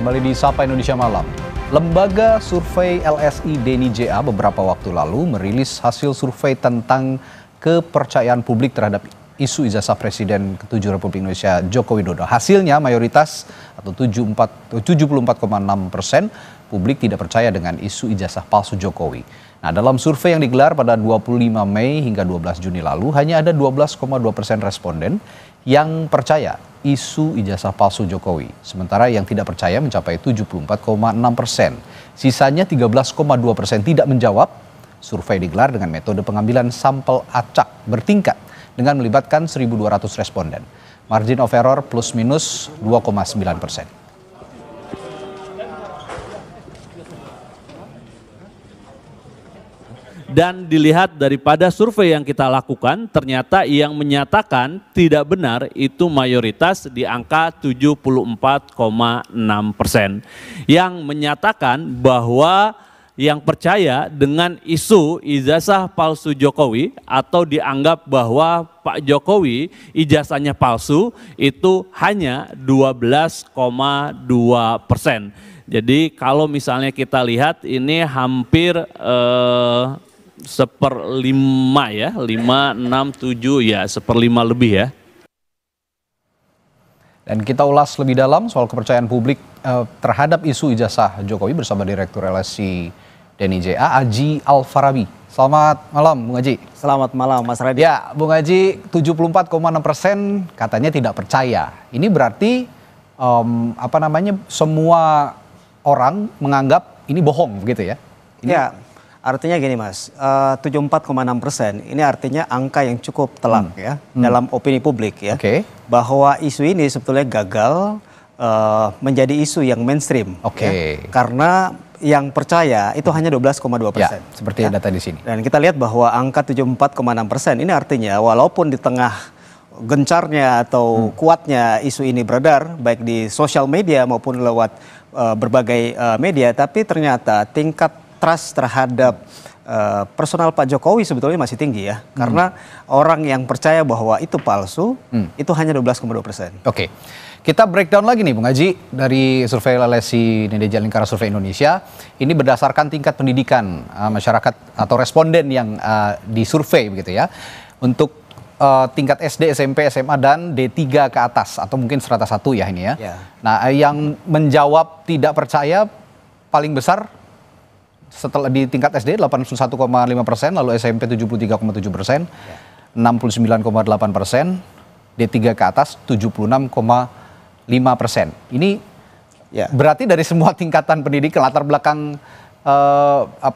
kembali di Sapa Indonesia Malam. Lembaga survei LSI Denny JA beberapa waktu lalu merilis hasil survei tentang kepercayaan publik terhadap isu ijazah Presiden ke-7 Republik Indonesia Joko Widodo. Hasilnya mayoritas atau 74,6% publik tidak percaya dengan isu ijazah palsu Jokowi. Nah, dalam survei yang digelar pada 25 Mei hingga 12 Juni lalu, hanya ada 12,2% responden yang percaya isu ijazah palsu Jokowi. Sementara yang tidak percaya mencapai 74,6%. Sisanya 13,2% tidak menjawab. Survei digelar dengan metode pengambilan sampel acak bertingkat dengan melibatkan 1.200 responden. Margin of error plus minus 2,9%. Dan dilihat daripada survei yang kita lakukan, ternyata yang menyatakan tidak benar itu mayoritas di angka 74,6%. Yang menyatakan bahwa yang percaya dengan isu ijazah palsu Jokowi atau dianggap bahwa Pak Jokowi ijazahnya palsu itu hanya 12,2%. Jadi kalau misalnya kita lihat ini hampir 1/5 ya, 5, 6, 7 ya, 1/5 lebih ya. Dan kita ulas lebih dalam soal kepercayaan publik terhadap isu ijazah Jokowi bersama Direktur LSI Denny JA, Aji Alfarabi. Selamat malam, Bung Aji. Selamat malam, Mas Raditya. Ya, Bung Aji, 74,6% katanya tidak percaya. Ini berarti semua orang menganggap ini bohong, begitu ya? Ya, artinya gini Mas, 74,6% ini artinya angka yang cukup telak ya dalam opini publik ya. Bahwa isu ini sebetulnya gagal menjadi isu yang mainstream. Ya, karena yang percaya itu hanya 12,2%. Ya, seperti data di sini. Dan kita lihat bahwa angka 74,6% ini artinya walaupun di tengah gencarnya atau kuatnya isu ini beredar baik di sosial media maupun lewat berbagai media, tapi ternyata tingkat trust terhadap personal Pak Jokowi sebetulnya masih tinggi ya. Karena orang yang percaya bahwa itu palsu itu hanya 12,2%. Oke. Kita breakdown lagi nih Bung Aji dari survei LSI Nidja Lingkara Survei Indonesia. Ini berdasarkan tingkat pendidikan masyarakat atau responden yang disurvei begitu ya. Untuk tingkat SD, SMP, SMA dan D3 ke atas atau mungkin strata 1 ya ini ya. Nah, yang menjawab tidak percaya paling besar setelah di tingkat SD 81,5%, lalu SMP 73,7%, 69,8%, D3 ke atas 76,5%. Ini berarti dari semua tingkatan pendidikan, latar belakang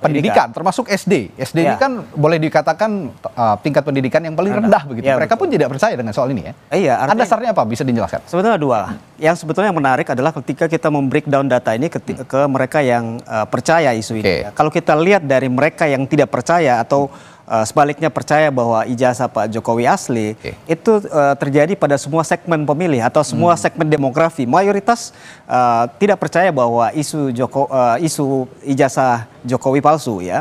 pendidikan, termasuk SD. SD ini kan boleh dikatakan tingkat pendidikan yang paling rendah begitu. Ya, mereka pun tidak percaya dengan soal ini ya. Artinya, ada dasarnya apa? Bisa dijelaskan? Sebetulnya dua. Yang sebetulnya menarik adalah ketika kita membreakdown data ini ke mereka yang percaya isu ini. Kalau kita lihat dari mereka yang tidak percaya atau sebaliknya percaya bahwa ijazah Pak Jokowi asli, itu terjadi pada semua segmen pemilih atau semua segmen demografi. Mayoritas tidak percaya bahwa isu ijazah Jokowi palsu ya.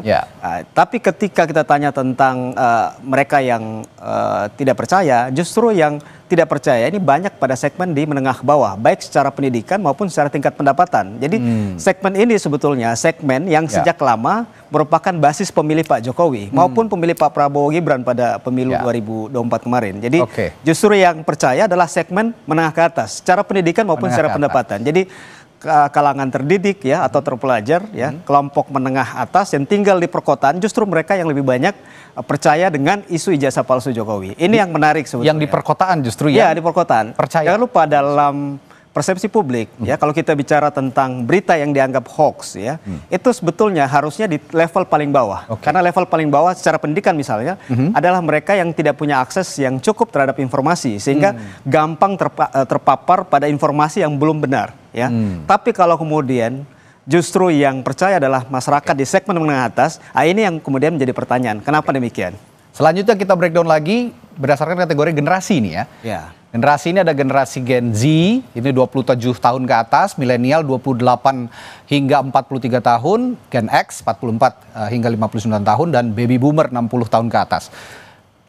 Tapi ketika kita tanya tentang mereka yang tidak percaya, justru yang tidak percaya ini banyak pada segmen di menengah bawah, baik secara pendidikan maupun secara tingkat pendapatan. Jadi segmen ini sebetulnya segmen yang sejak lama merupakan basis pemilih Pak Jokowi maupun pemilih Pak Prabowo Gibran pada pemilu 2024 kemarin. Jadi justru yang percaya adalah segmen menengah ke atas, secara pendidikan maupun secara pendapatan. Jadi kalangan terdidik ya atau terpelajar ya, kelompok menengah atas yang tinggal di perkotaan, justru mereka yang lebih banyak percaya dengan isu ijazah palsu Jokowi. Ini yang menarik sebetulnya. Yang di perkotaan justru ya. Ya, di perkotaan. Percaya. Jangan lupa dalam persepsi publik ya, kalau kita bicara tentang berita yang dianggap hoax ya, itu sebetulnya harusnya di level paling bawah. Karena level paling bawah secara pendidikan misalnya adalah mereka yang tidak punya akses yang cukup terhadap informasi sehingga gampang terpapar pada informasi yang belum benar ya. Tapi kalau kemudian justru yang percaya adalah masyarakat di segmen menengah atas, ini yang kemudian menjadi pertanyaan, kenapa demikian? Selanjutnya kita breakdown lagi berdasarkan kategori generasi ini ya. Generasi ini ada generasi Gen Z, ini 27 tahun ke atas, milenial 28 hingga 43 tahun, Gen X 44 hingga 59 tahun, dan baby boomer 60 tahun ke atas.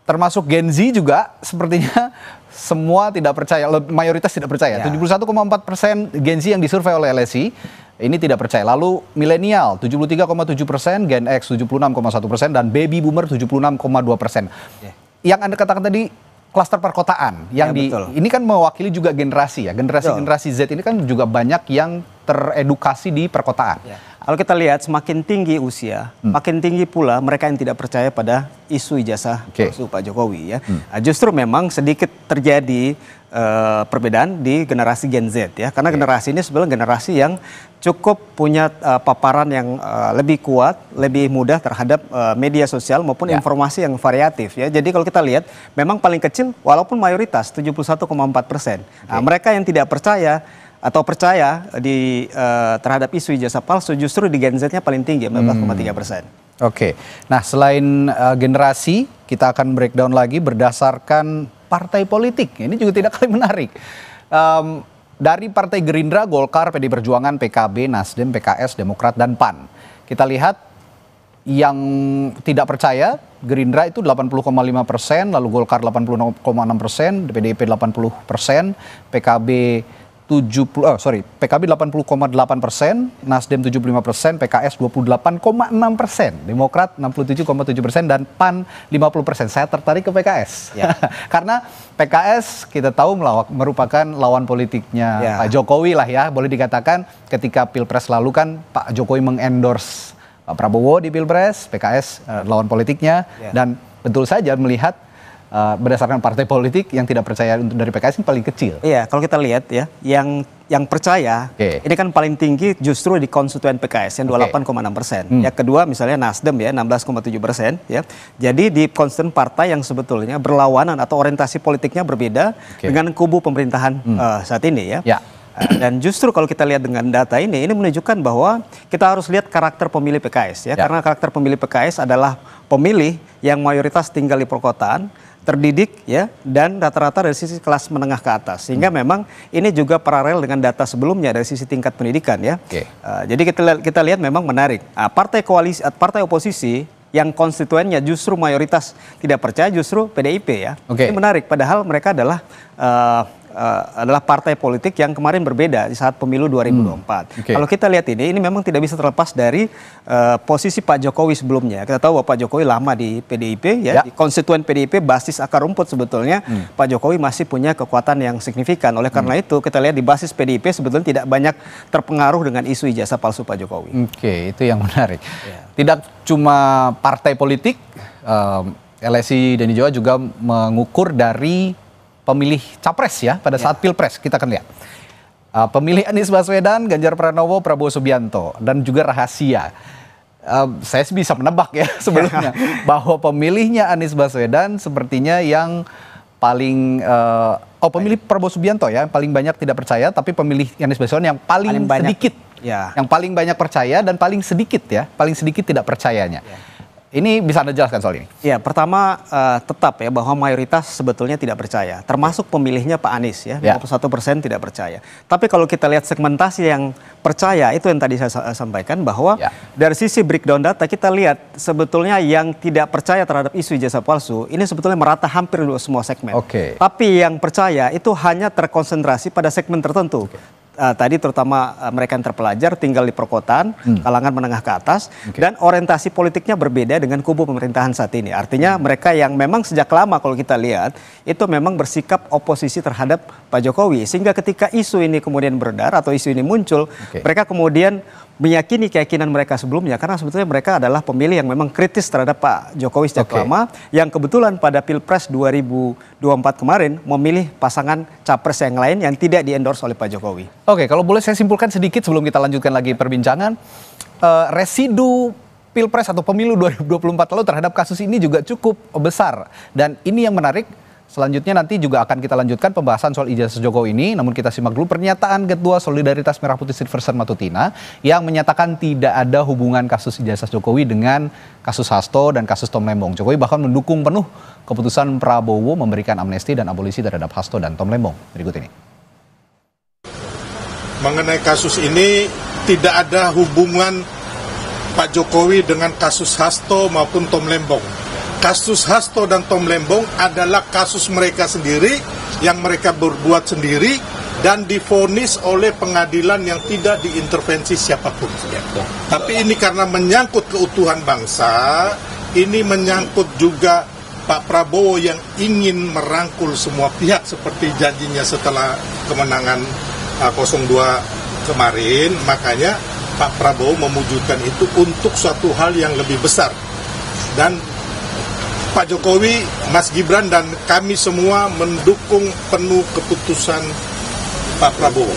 termasuk Gen Z juga sepertinya semua tidak percaya, mayoritas tidak percaya. 71,4% Gen Z yang disurvei oleh LSI ini tidak percaya. Lalu milenial 73,7%, Gen X 76,1%, dan baby boomer 76,2%. Yang Anda katakan tadi klaster perkotaan yang ini kan mewakili juga generasi ya. Generasi Z ini kan juga banyak yang teredukasi di perkotaan. Kalau kita lihat semakin tinggi usia, makin tinggi pula mereka yang tidak percaya pada isu ijazah palsu Pak Jokowi ya. Justru memang sedikit terjadi perbedaan di generasi Gen Z ya, karena generasi ini sebenarnya generasi yang cukup punya paparan yang lebih kuat, lebih mudah terhadap media sosial maupun informasi yang variatif ya. Jadi kalau kita lihat memang paling kecil walaupun mayoritas 71,4%. Nah, mereka yang tidak percaya atau percaya terhadap isu ijazah palsu justru di Gen Z-nya paling tinggi 14,3%. Oke, nah selain generasi kita akan breakdown lagi berdasarkan partai politik. Ini juga tidak kalah menarik. Dari Partai Gerindra, Golkar, PD Perjuangan, PKB, Nasdem, PKS, Demokrat, dan PAN. Kita lihat yang tidak percaya Gerindra itu 80,5%, lalu Golkar 80,6%, PDIP 80%, PKB PKB 80,8%, Nasdem 75%, PKS 28,6%, Demokrat 67,7%, dan PAN 50%. Saya tertarik ke PKS. Karena PKS kita tahu merupakan lawan politiknya Pak Jokowi lah ya. Boleh dikatakan ketika Pilpres lalu kan Pak Jokowi mengendorse Pak Prabowo di Pilpres, PKS lawan politiknya. Dan betul saja melihat berdasarkan partai politik yang tidak percaya dari PKS ini paling kecil. Iya, kalau kita lihat ya, yang percaya ini kan paling tinggi justru di konstituen PKS yang 28,6%. Yang kedua misalnya Nasdem ya 16,7% ya. Jadi di konstituen partai yang sebetulnya berlawanan atau orientasi politiknya berbeda dengan kubu pemerintahan saat ini ya. Dan justru kalau kita lihat dengan data ini menunjukkan bahwa kita harus lihat karakter pemilih PKS ya. Karena karakter pemilih PKS adalah pemilih yang mayoritas tinggal di perkotaan, terdidik ya, dan rata-rata dari sisi kelas menengah ke atas, sehingga memang ini juga paralel dengan data sebelumnya dari sisi tingkat pendidikan ya. Jadi kita lihat memang menarik. Partai koalisi, partai oposisi yang konstituennya justru mayoritas tidak percaya justru PDIP ya. Ini menarik, padahal mereka adalah partai politik yang kemarin berbeda di saat pemilu 2024. Kalau kita lihat ini memang tidak bisa terlepas dari posisi Pak Jokowi sebelumnya. Kita tahu bahwa Pak Jokowi lama di PDIP ya, di konstituen PDIP basis akar rumput sebetulnya Pak Jokowi masih punya kekuatan yang signifikan. Oleh karena itu kita lihat di basis PDIP sebetulnya tidak banyak terpengaruh dengan isu ijazah palsu Pak Jokowi. Itu yang menarik. Tidak cuma partai politik, LSI dan Jawa juga mengukur dari pemilih capres ya pada saat Pilpres. Kita akan lihat pemilih Anies Baswedan, Ganjar Pranowo, Prabowo Subianto, dan juga rahasia. Saya bisa menebak ya sebelumnya bahwa pemilihnya Anies Baswedan sepertinya yang paling pemilih Prabowo Subianto ya, paling banyak tidak percaya, tapi pemilih Anies Baswedan yang paling sedikit, yang paling banyak percaya dan paling sedikit tidak percayanya. Ini bisa Anda jelaskan soal ini? Ya, pertama tetap ya bahwa mayoritas sebetulnya tidak percaya, termasuk pemilihnya Pak Anies ya, 51% tidak percaya. Tapi kalau kita lihat segmentasi yang percaya, itu yang tadi saya sampaikan bahwa dari sisi breakdown data kita lihat sebetulnya yang tidak percaya terhadap isu ijazah palsu ini sebetulnya merata hampir semua segmen. Tapi yang percaya itu hanya terkonsentrasi pada segmen tertentu. Tadi terutama mereka yang terpelajar tinggal di perkotaan, kalangan menengah ke atas, dan orientasi politiknya berbeda dengan kubu pemerintahan saat ini. Artinya mereka yang memang sejak lama kalau kita lihat itu memang bersikap oposisi terhadap Pak Jokowi, sehingga ketika isu ini kemudian beredar atau isu ini muncul, mereka kemudian meyakini keyakinan mereka sebelumnya, karena sebetulnya mereka adalah pemilih yang memang kritis terhadap Pak Jokowi sejak lama, yang kebetulan pada Pilpres 2024 kemarin memilih pasangan capres yang lain yang tidak di-endorse oleh Pak Jokowi. Kalau boleh saya simpulkan sedikit sebelum kita lanjutkan lagi perbincangan, residu Pilpres atau pemilu 2024 lalu terhadap kasus ini juga cukup besar, dan ini yang menarik. Selanjutnya nanti juga akan kita lanjutkan pembahasan soal ijazah Jokowi ini, namun kita simak dulu pernyataan Ketua Solidaritas Merah Putih Silverson Matutina yang menyatakan tidak ada hubungan kasus ijazah Jokowi dengan kasus Hasto dan kasus Tom Lembong. Jokowi bahkan mendukung penuh keputusan Prabowo memberikan amnesti dan abolisi terhadap Hasto dan Tom Lembong. Berikut ini. Mengenai kasus ini tidak ada hubungan Pak Jokowi dengan kasus Hasto maupun Tom Lembong. kasus Hasto dan Tom Lembong adalah kasus mereka sendiri yang mereka berbuat sendiri dan divonis oleh pengadilan yang tidak diintervensi siapapun. Tapi ini karena menyangkut keutuhan bangsa, ini menyangkut juga Pak Prabowo yang ingin merangkul semua pihak seperti janjinya setelah kemenangan 02 kemarin, makanya Pak Prabowo mewujudkan itu untuk suatu hal yang lebih besar. Dan Pak Jokowi, Mas Gibran, dan kami semua mendukung penuh keputusan Pak Prabowo.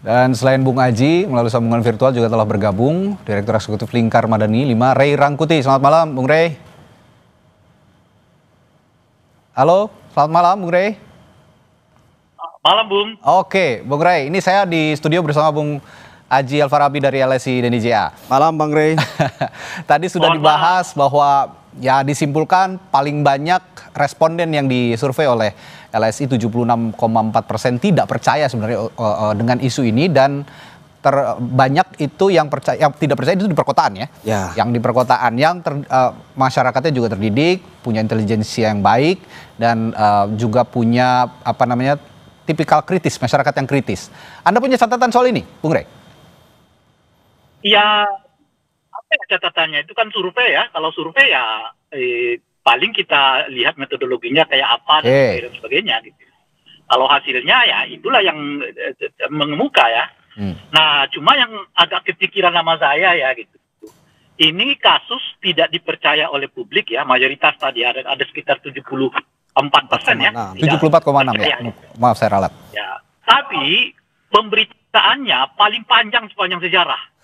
Dan selain Bung Aji, melalui sambungan virtual juga telah bergabung Direktur Eksekutif Lingkar Madani 5, Ray Rangkuti. Selamat malam, Bung Ray. Halo, selamat malam, Bung Ray. Malam, Bung. Oke, Bung Ray, ini saya di studio bersama Bung Aji Alfarabi dari LSI Indonesia. Malam Bang Ray. Tadi sudah dibahas bahwa ya disimpulkan paling banyak responden yang disurvei oleh LSI 76,4% tidak percaya sebenarnya dengan isu ini, dan terbanyak itu yang percaya, yang tidak percaya itu di perkotaan ya. Yang di perkotaan yang masyarakatnya juga terdidik, punya intelijensi yang baik, dan juga punya tipikal kritis, masyarakat yang kritis. Anda punya catatan soal ini, Bung Ray? Ya, apa ya catatannya? Itu kan survei ya. Kalau survei ya paling kita lihat metodologinya kayak apa dan sebagainya gitu. Kalau hasilnya ya itulah yang mengemuka ya. Nah, cuma yang agak kepikiran sama saya ya gitu. Ini kasus tidak dipercaya oleh publik ya. Mayoritas tadi ada sekitar 74% ya. 74,6 ya. Maaf saya ralat. Ya. Tapi pemberitaannya paling panjang sepanjang sejarah.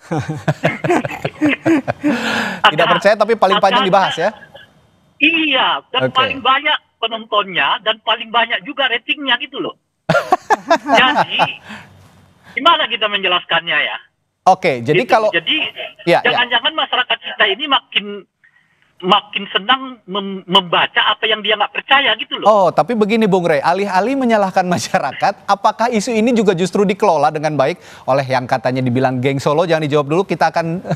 Tidak percaya tapi paling panjang dibahas ya. Iya, dan paling banyak penontonnya dan paling banyak juga ratingnya gitu loh. Jadi gimana kita menjelaskannya ya? Oke, jadi gitu. kalau Jangan-jangan masyarakat kita ini makin senang membaca apa yang dia nggak percaya gitu loh. Oh, tapi begini Bung Ray, alih-alih menyalahkan masyarakat, apakah isu ini juga justru dikelola dengan baik oleh yang katanya dibilang geng Solo? Jangan dijawab dulu, kita akan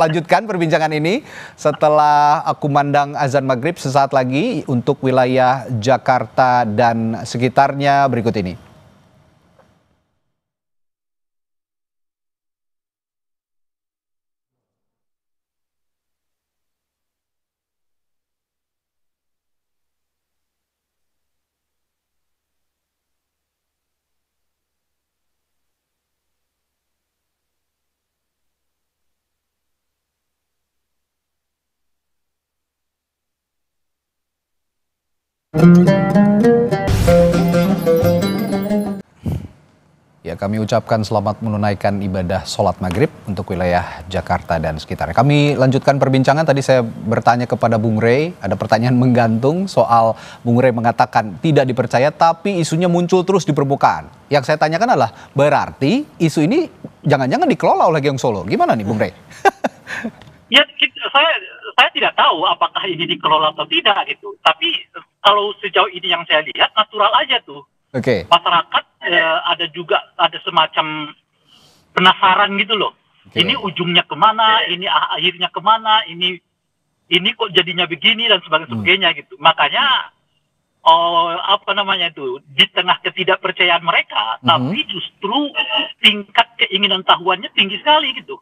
lanjutkan perbincangan ini setelah kumandang azan maghrib sesaat lagi untuk wilayah Jakarta dan sekitarnya berikut ini. Ya, kami ucapkan selamat menunaikan ibadah sholat maghrib untuk wilayah Jakarta dan sekitarnya. Kami lanjutkan perbincangan. Tadi saya bertanya kepada Bung Ray, ada pertanyaan menggantung soal Bung Ray mengatakan tidak dipercaya, tapi isunya muncul terus di permukaan. Yang saya tanyakan adalah, berarti isu ini jangan-jangan dikelola oleh geng Solo. Gimana nih Bung Ray? Ya, saya tidak tahu apakah ini dikelola atau tidak gitu. Tapi kalau sejauh ini yang saya lihat natural aja tuh. Masyarakat ada semacam penasaran gitu loh. Ini ujungnya kemana, ini akhirnya kemana, ini kok jadinya begini dan sebagainya gitu. Makanya di tengah ketidakpercayaan mereka, tapi justru tingkat keinginan tahuannya tinggi sekali gitu.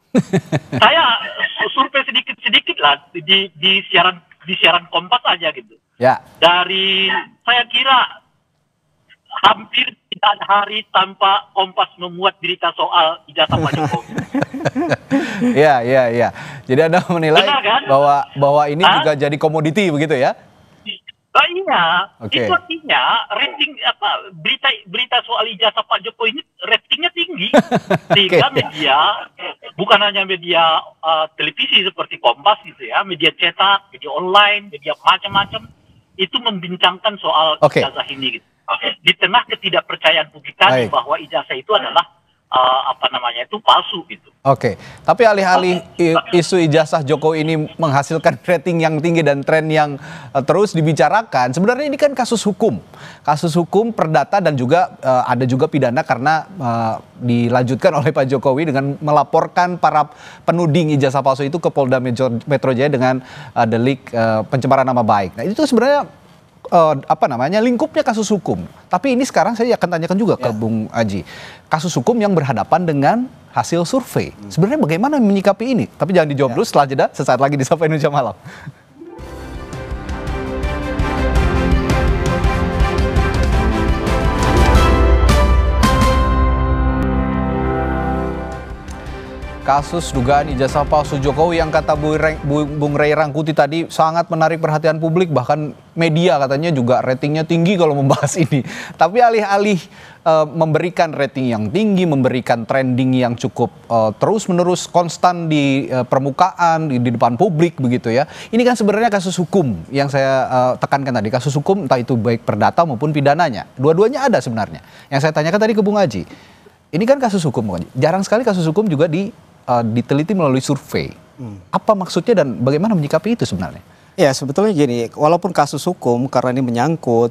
Saya survei sedikit lah di siaran Kompas aja gitu. Dari saya kira hampir tidak ada hari tanpa Kompas memuat berita soal ijazah Pak Jokowi. Iya. Jadi Anda menilai kan? bahwa ini juga jadi komoditi begitu ya? Iya. Itu artinya rating berita soal ijazah Pak Jokowi ini ratingnya tinggi. Sehingga media, bukan hanya media televisi seperti Kompas gitu ya, media cetak, media online, media macam-macam itu membincangkan soal ijazah ini gitu. Di tengah ketidakpercayaan publik tadi bahwa ijazah itu adalah apa namanya itu palsu gitu. Oke, tapi alih-alih isu ijazah Jokowi ini menghasilkan rating yang tinggi dan tren yang terus dibicarakan, sebenarnya ini kan kasus hukum perdata dan juga ada juga pidana karena dilanjutkan oleh Pak Jokowi dengan melaporkan para penuding ijazah palsu itu ke Polda Metro Jaya dengan delik pencemaran nama baik. Nah itu sebenarnya lingkupnya kasus hukum. Tapi ini sekarang saya akan tanyakan juga ke Bung Aji. Kasus hukum yang berhadapan dengan hasil survei. Sebenarnya bagaimana menyikapi ini? Tapi jangan dijawab dulu, setelah jeda sesaat lagi di Sapa Indonesia Malam. Kasus dugaan ijazah palsu Jokowi yang kata Bung Ray Rangkuti tadi sangat menarik perhatian publik, bahkan media katanya juga ratingnya tinggi kalau membahas ini. Tapi alih-alih memberikan rating yang tinggi, memberikan trending yang cukup terus-menerus konstan di permukaan, di depan publik begitu ya. Ini kan sebenarnya kasus hukum yang saya tekankan tadi, kasus hukum entah itu baik perdata maupun pidananya. Dua-duanya ada sebenarnya. Yang saya tanyakan tadi ke Bung Aji, ini kan kasus hukum, Bung Aji. Jarang sekali kasus hukum juga diteliti melalui survei. Apa maksudnya dan bagaimana menyikapi itu sebenarnya? Ya sebetulnya gini, walaupun kasus hukum karena ini menyangkut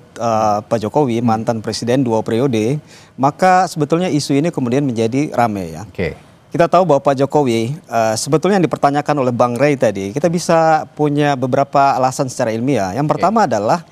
Pak Jokowi mantan presiden 2 periode, maka sebetulnya isu ini kemudian menjadi ramai ya. Kita tahu bahwa Pak Jokowi sebetulnya yang dipertanyakan oleh Bang Ray tadi, kita bisa punya beberapa alasan secara ilmiah. Yang pertama adalah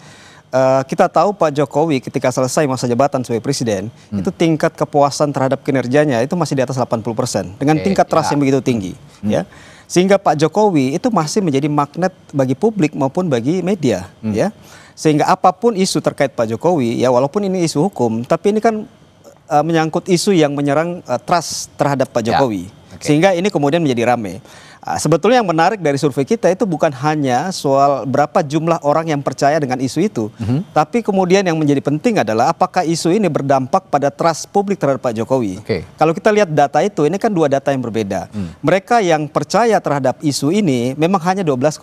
kita tahu Pak Jokowi ketika selesai masa jabatan sebagai presiden, itu tingkat kepuasan terhadap kinerjanya itu masih di atas 80% dengan tingkat trust yang begitu tinggi, ya. Sehingga Pak Jokowi itu masih menjadi magnet bagi publik maupun bagi media, ya. Sehingga apapun isu terkait Pak Jokowi, ya walaupun ini isu hukum, tapi ini kan menyangkut isu yang menyerang trust terhadap Pak Jokowi. Sehingga ini kemudian menjadi ramai. Sebetulnya yang menarik dari survei kita itu bukan hanya soal berapa jumlah orang yang percaya dengan isu itu, tapi kemudian yang menjadi penting adalah apakah isu ini berdampak pada trust publik terhadap Pak Jokowi. Kalau kita lihat data itu, ini kan dua data yang berbeda. Mereka yang percaya terhadap isu ini memang hanya 12,2%.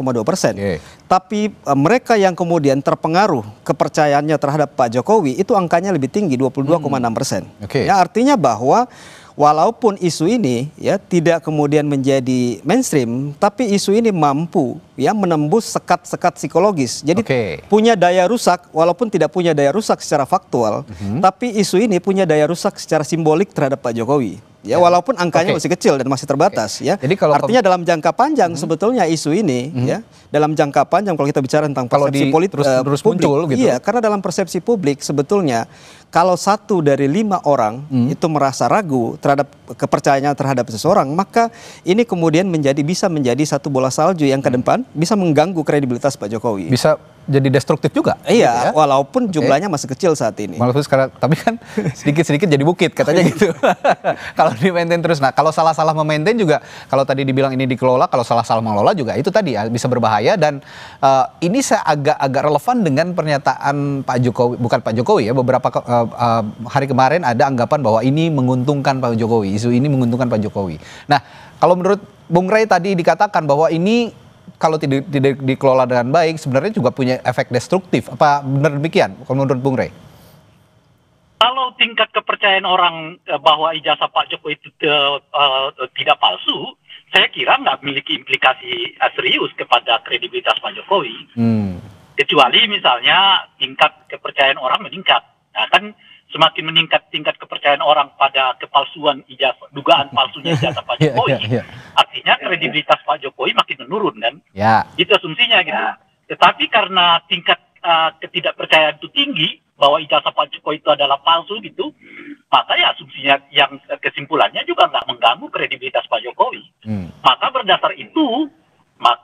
Tapi mereka yang kemudian terpengaruh kepercayaannya terhadap Pak Jokowi itu angkanya lebih tinggi, 22,6%. Ya, artinya bahwa walaupun isu ini ya tidak kemudian menjadi mainstream, tapi isu ini mampu ya menembus sekat-sekat psikologis. Jadi punya daya rusak, walaupun tidak punya daya rusak secara faktual, tapi isu ini punya daya rusak secara simbolik terhadap Pak Jokowi. Ya, walaupun angkanya masih kecil dan masih terbatas ya. Jadi kalau artinya dalam jangka panjang sebetulnya isu ini ya, dalam jangka panjang kalau kita bicara tentang persepsi politik terus muncul gitu. Iya, karena dalam persepsi publik sebetulnya kalau 1 dari 5 orang itu merasa ragu terhadap kepercayaannya terhadap seseorang, maka ini kemudian bisa menjadi satu bola salju yang ke depan bisa mengganggu kredibilitas Pak Jokowi. Bisa jadi destruktif juga. Iya, gitu ya? Walaupun jumlahnya masih kecil saat ini. Walaupun sekarang, tapi kan sedikit-sedikit jadi bukit katanya gitu. Kalau di-maintain terus. Nah, kalau salah-salah memaintain juga, kalau tadi dibilang ini dikelola, kalau salah-salah mengelola juga itu tadi ya bisa berbahaya. Dan ini saya agak relevan dengan pernyataan Pak Jokowi, bukan Pak Jokowi ya, beberapa hari kemarin ada anggapan bahwa ini menguntungkan Pak Jokowi, isu ini menguntungkan Pak Jokowi. Nah, kalau menurut Bung Ray tadi dikatakan bahwa ini kalau tidak dikelola dengan baik sebenarnya juga punya efek destruktif. Apa benar demikian kalau menurut Bung Ray? Kalau tingkat kepercayaan orang bahwa ijazah Pak Jokowi itu tidak palsu, saya kira nggak memiliki implikasi serius kepada kredibilitas Pak Jokowi. Kecuali misalnya tingkat kepercayaan orang meningkat. Nah kan semakin meningkat tingkat kepercayaan orang pada kepalsuan ijazah, dugaan palsunya ijazah Pak Jokowi, artinya kredibilitas Pak Jokowi makin menurun kan? Itu asumsinya gitu. Tetapi karena tingkat ketidakpercayaan itu tinggi bahwa ijazah Pak Jokowi itu adalah palsu gitu, maka ya asumsinya yang kesimpulannya juga nggak mengganggu kredibilitas Pak Jokowi. Maka berdasar itu,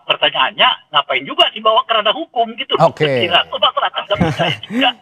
pertanyaannya ngapain juga dibawa ke ranah hukum gitu? Kira masyarakat nggak percaya juga.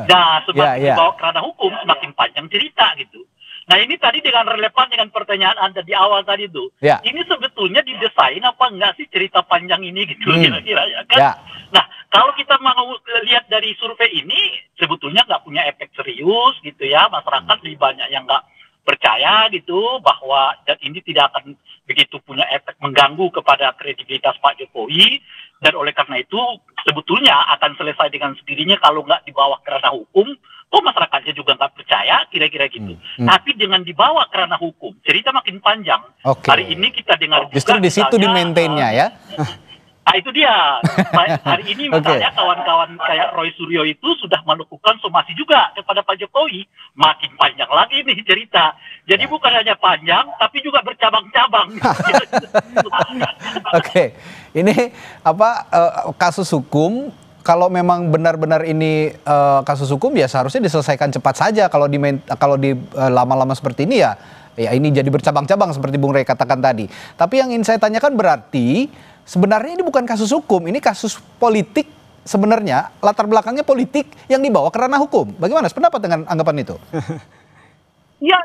Nah, semakin dibawa ke ranah hukum semakin panjang cerita gitu. Nah ini tadi dengan relevan dengan pertanyaan Anda di awal tadi itu, ini sebetulnya didesain apa enggak sih cerita panjang ini gitu kira-kira ya kan? Nah kalau kita mau lihat dari survei ini sebetulnya nggak punya efek serius gitu ya, masyarakat lebih banyak yang nggak percaya gitu bahwa dan ini tidak akan begitu punya efek mengganggu kepada kredibilitas Pak Jokowi, dan oleh karena itu sebetulnya akan selesai dengan sendirinya kalau nggak dibawa ke ranah hukum. Oh, masyarakatnya juga nggak percaya, kira-kira gitu. Tapi dengan dibawa ke ranah hukum, cerita makin panjang. Hari ini kita dengar juga, justru di situ di maintainnya ya. Nah itu dia. Hari ini misalnya kawan-kawan kayak Roy Suryo itu sudah melakukan somasi juga kepada Pak Jokowi. Makin panjang lagi nih cerita. Jadi bukan hanya panjang, tapi juga bercabang-cabang. Oke, ini kasus hukum. Kalau memang benar-benar ini kasus hukum ya seharusnya diselesaikan cepat saja. Kalau di lama-lama seperti ini ya ini jadi bercabang-cabang seperti Bung Rey katakan tadi. Tapi yang ingin saya tanyakan berarti sebenarnya ini bukan kasus hukum, ini kasus politik sebenarnya, latar belakangnya politik yang dibawa ke ranah hukum. Bagaimana pendapat dengan anggapan itu? Ya,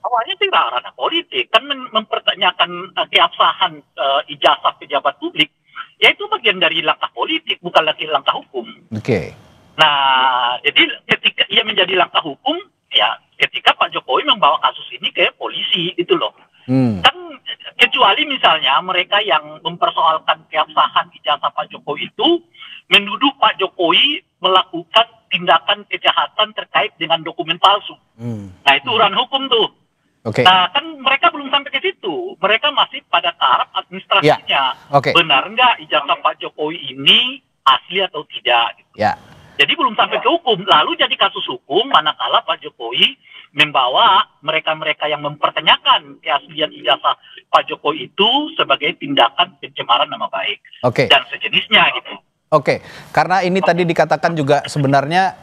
awalnya sih ranah politik, kan mempertanyakan keabsahan ijazah pejabat publik. Ya itu bagian dari langkah politik, bukan lagi langkah hukum. Oke. Nah, jadi ketika ia menjadi langkah hukum, ya ketika Pak Jokowi membawa kasus ini ke polisi, itu loh. Kan kecuali misalnya mereka yang mempersoalkan keabsahan ijazah Pak Jokowi itu menuduh Pak Jokowi melakukan tindakan kejahatan terkait dengan dokumen palsu. Nah itu ranah hukum tuh. Nah kan mereka belum sampai ke situ, mereka masih pada taraf administrasinya. Benar nggak ijazah Pak Jokowi ini asli atau tidak? Gitu. Jadi belum sampai ke hukum, lalu jadi kasus hukum manakala Pak Jokowi membawa mereka-mereka yang mempertanyakan keaslian ijazah Pak Jokowi itu sebagai tindakan pencemaran nama baik dan sejenisnya gitu. Karena ini tadi dikatakan juga sebenarnya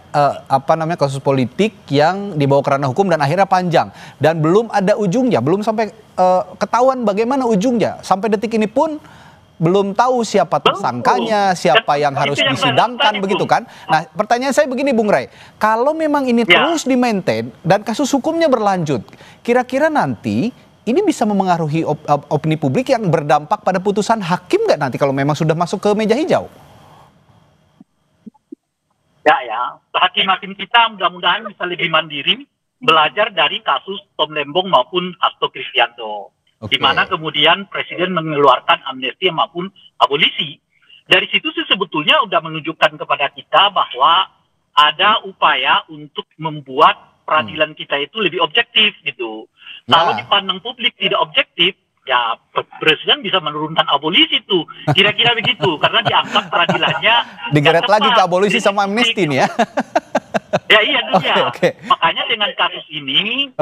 kasus politik yang dibawa ke ranah hukum dan akhirnya panjang dan belum ada ujungnya, belum sampai ketahuan bagaimana ujungnya. Sampai detik ini pun belum tahu siapa tersangkanya, siapa yang harus disidangkan, begitu kan? Nah, pertanyaan saya begini, Bung Rey, kalau memang ini terus di-maintain dan kasus hukumnya berlanjut, kira-kira nanti ini bisa memengaruhi opini publik yang berdampak pada putusan hakim nggak nanti kalau memang sudah masuk ke meja hijau? Ya, hakim-hakim kita mudah-mudahan bisa lebih mandiri belajar dari kasus Tom Lembong maupun Hasto Kristianto. Di mana kemudian Presiden mengeluarkan amnesti maupun abolisi. Dari situ sih sebetulnya sudah menunjukkan kepada kita bahwa ada upaya untuk membuat peradilan kita itu lebih objektif gitu. Kalau dipandang publik tidak objektif, ya Presiden bisa menurunkan abolisi itu. Kira-kira begitu. Karena dianggap peradilannya digeret lagi ke abolisi sama amnesti nih ya. Ya iya dunia. Makanya dengan kasus ini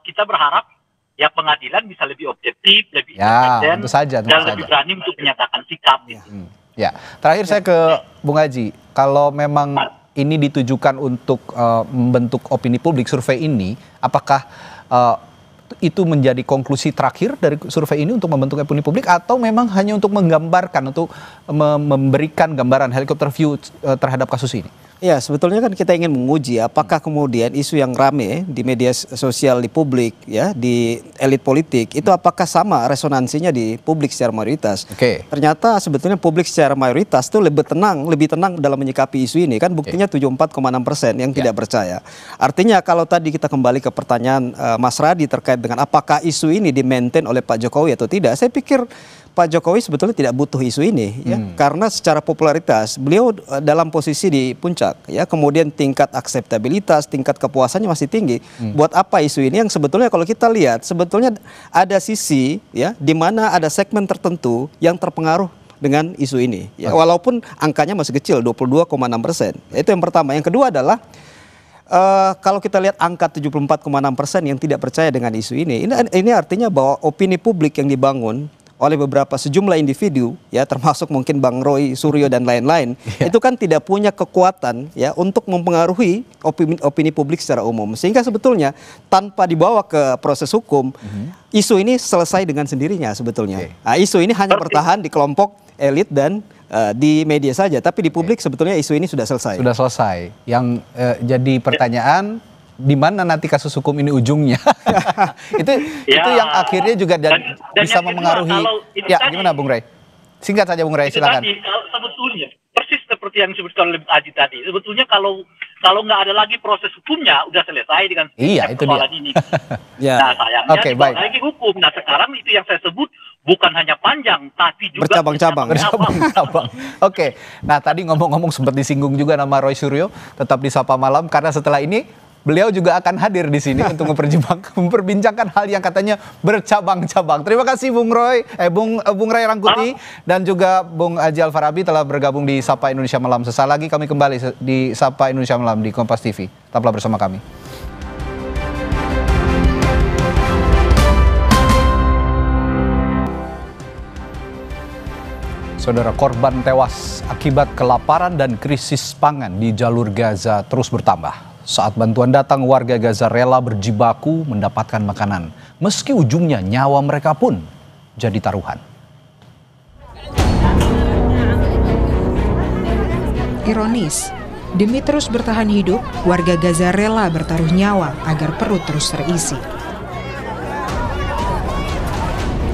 kita berharap ya pengadilan bisa lebih objektif, lebih independen, dan lebih berani untuk menyatakan sikap. Ya, terakhir saya ke Bung Haji, kalau memang ini ditujukan untuk membentuk opini publik, survei ini, apakah itu menjadi konklusi terakhir dari survei ini untuk membentuk opini publik atau memang hanya untuk menggambarkan, untuk memberikan gambaran helikopter view terhadap kasus ini? Ya, sebetulnya kan kita ingin menguji apakah kemudian isu yang rame di media sosial, di publik, ya, di elit politik, itu apakah sama resonansinya di publik secara mayoritas. Ternyata sebetulnya publik secara mayoritas itu lebih tenang dalam menyikapi isu ini. Kan buktinya 74,6% yang tidak percaya. Artinya kalau tadi kita kembali ke pertanyaan Mas Radi terkait dengan apakah isu ini di-maintain oleh Pak Jokowi atau tidak, saya pikir Pak Jokowi sebetulnya tidak butuh isu ini, ya, karena secara popularitas beliau dalam posisi di puncak, ya, kemudian tingkat akseptabilitas, tingkat kepuasannya masih tinggi. Buat apa isu ini? Yang sebetulnya kalau kita lihat, sebetulnya ada sisi, ya, di mana ada segmen tertentu yang terpengaruh dengan isu ini, ya, walaupun angkanya masih kecil, 22,6%. Itu yang pertama. Yang kedua adalah kalau kita lihat angka 74,6% yang tidak percaya dengan isu ini artinya bahwa opini publik yang dibangun oleh sejumlah individu, ya, termasuk mungkin Bang Roy Suryo dan lain-lain, itu kan tidak punya kekuatan, ya, untuk mempengaruhi opini publik secara umum, sehingga sebetulnya tanpa dibawa ke proses hukum, isu ini selesai dengan sendirinya sebetulnya. Nah, isu ini hanya bertahan di kelompok elit dan di media saja, tapi di publik sebetulnya isu ini sudah selesai. Sudah selesai. Yang jadi pertanyaan, di mana nanti kasus hukum ini ujungnya? itu yang akhirnya juga bisa memengaruhi. Ya, gimana Bung Rey? Singkat saja Bung Rey, silakan. Sebetulnya persis seperti seperti yang disebutkan oleh Aji tadi. Sebetulnya kalau nggak ada lagi proses hukumnya, udah selesai dengan persoalan ini. Nah, sayangnya dibawa lagi hukum. Nah, sekarang itu yang saya sebut bukan hanya panjang, tapi juga bercabang-cabang. Oke, nah tadi ngomong-ngomong sempat disinggung juga nama Roy Suryo, tetap di Sapa Malam, karena setelah ini beliau juga akan hadir di sini untuk memperbincangkan hal yang katanya bercabang-cabang. Terima kasih Bung Ray Rangkuti dan juga Bung Aji Alfarabi telah bergabung di Sapa Indonesia Malam. Sesaat lagi kami kembali di Sapa Indonesia Malam di Kompas TV. Tetaplah bersama kami. Saudara, korban tewas akibat kelaparan dan krisis pangan di jalur Gaza terus bertambah. Saat bantuan datang, warga Gaza rela berjibaku mendapatkan makanan, meski ujungnya nyawa mereka pun jadi taruhan. Ironis, demi terus bertahan hidup, warga Gaza rela bertaruh nyawa agar perut terus terisi.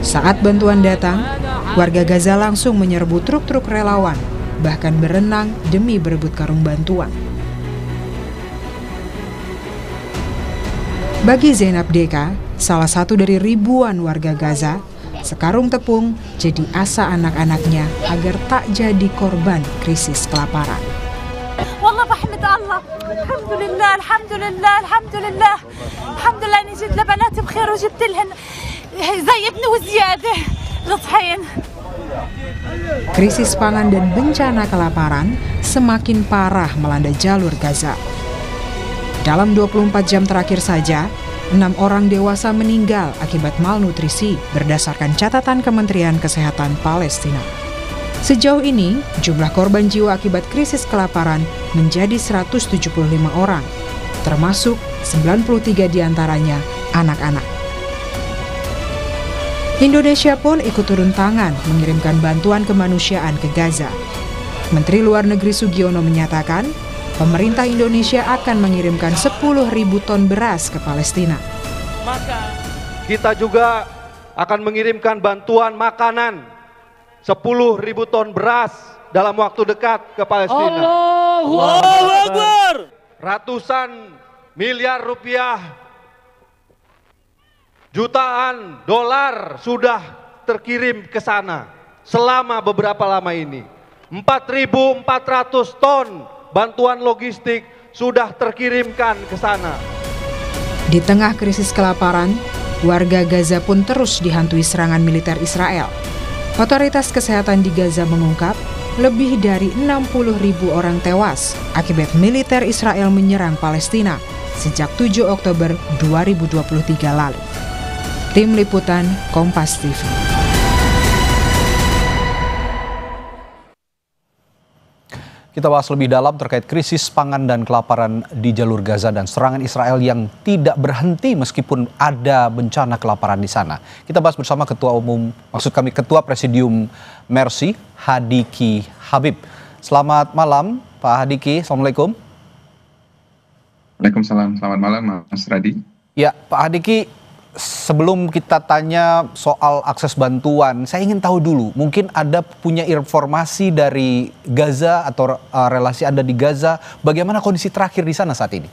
Saat bantuan datang, warga Gaza langsung menyerbu truk-truk relawan, bahkan berenang demi berebut karung bantuan. Bagi Zainab Deka, salah satu dari ribuan warga Gaza, sekarung tepung jadi asa anak-anaknya agar tak jadi korban krisis kelaparan. والله بحمد الله الحمد لله الحمد لله الحمد لله الحمد لله اني جبت لبناتي بخير وجبت لهن زي ابني وزياده لطحين. Krisis pangan dan bencana kelaparan semakin parah melanda jalur Gaza. Dalam 24 jam terakhir saja, 6 orang dewasa meninggal akibat malnutrisi berdasarkan catatan Kementerian Kesehatan Palestina. Sejauh ini, jumlah korban jiwa akibat krisis kelaparan menjadi 175 orang, termasuk 93 diantaranya anak-anak. Indonesia pun ikut turun tangan mengirimkan bantuan kemanusiaan ke Gaza. Menteri Luar Negeri Sugiono menyatakan, pemerintah Indonesia akan mengirimkan 10.000 ton beras ke Palestina. Maka kita juga akan mengirimkan bantuan makanan 10.000 ton beras dalam waktu dekat ke Palestina. Allahu Akbar. Ratusan miliar rupiah, jutaan dolar sudah terkirim ke sana selama beberapa lama ini. 4.400 ton bantuan logistik sudah terkirimkan ke sana. Di tengah krisis kelaparan, warga Gaza pun terus dihantui serangan militer Israel. Otoritas kesehatan di Gaza mengungkap lebih dari 60.000 orang tewas akibat militer Israel menyerang Palestina sejak 7 Oktober 2023 lalu. Tim Liputan Kompas TV. Kita bahas lebih dalam terkait krisis pangan dan kelaparan di jalur Gaza dan serangan Israel yang tidak berhenti meskipun ada bencana kelaparan di sana. Kita bahas bersama Ketua Presidium Mercy, Hadiki Habib. Selamat malam, Pak Hadiki. Assalamualaikum. Waalaikumsalam. Selamat malam, Mas Radi. Ya, Pak Hadiki. Sebelum kita tanya soal akses bantuan, saya ingin tahu dulu, mungkin ada punya informasi dari Gaza atau relasi Anda di Gaza, bagaimana kondisi terakhir di sana saat ini?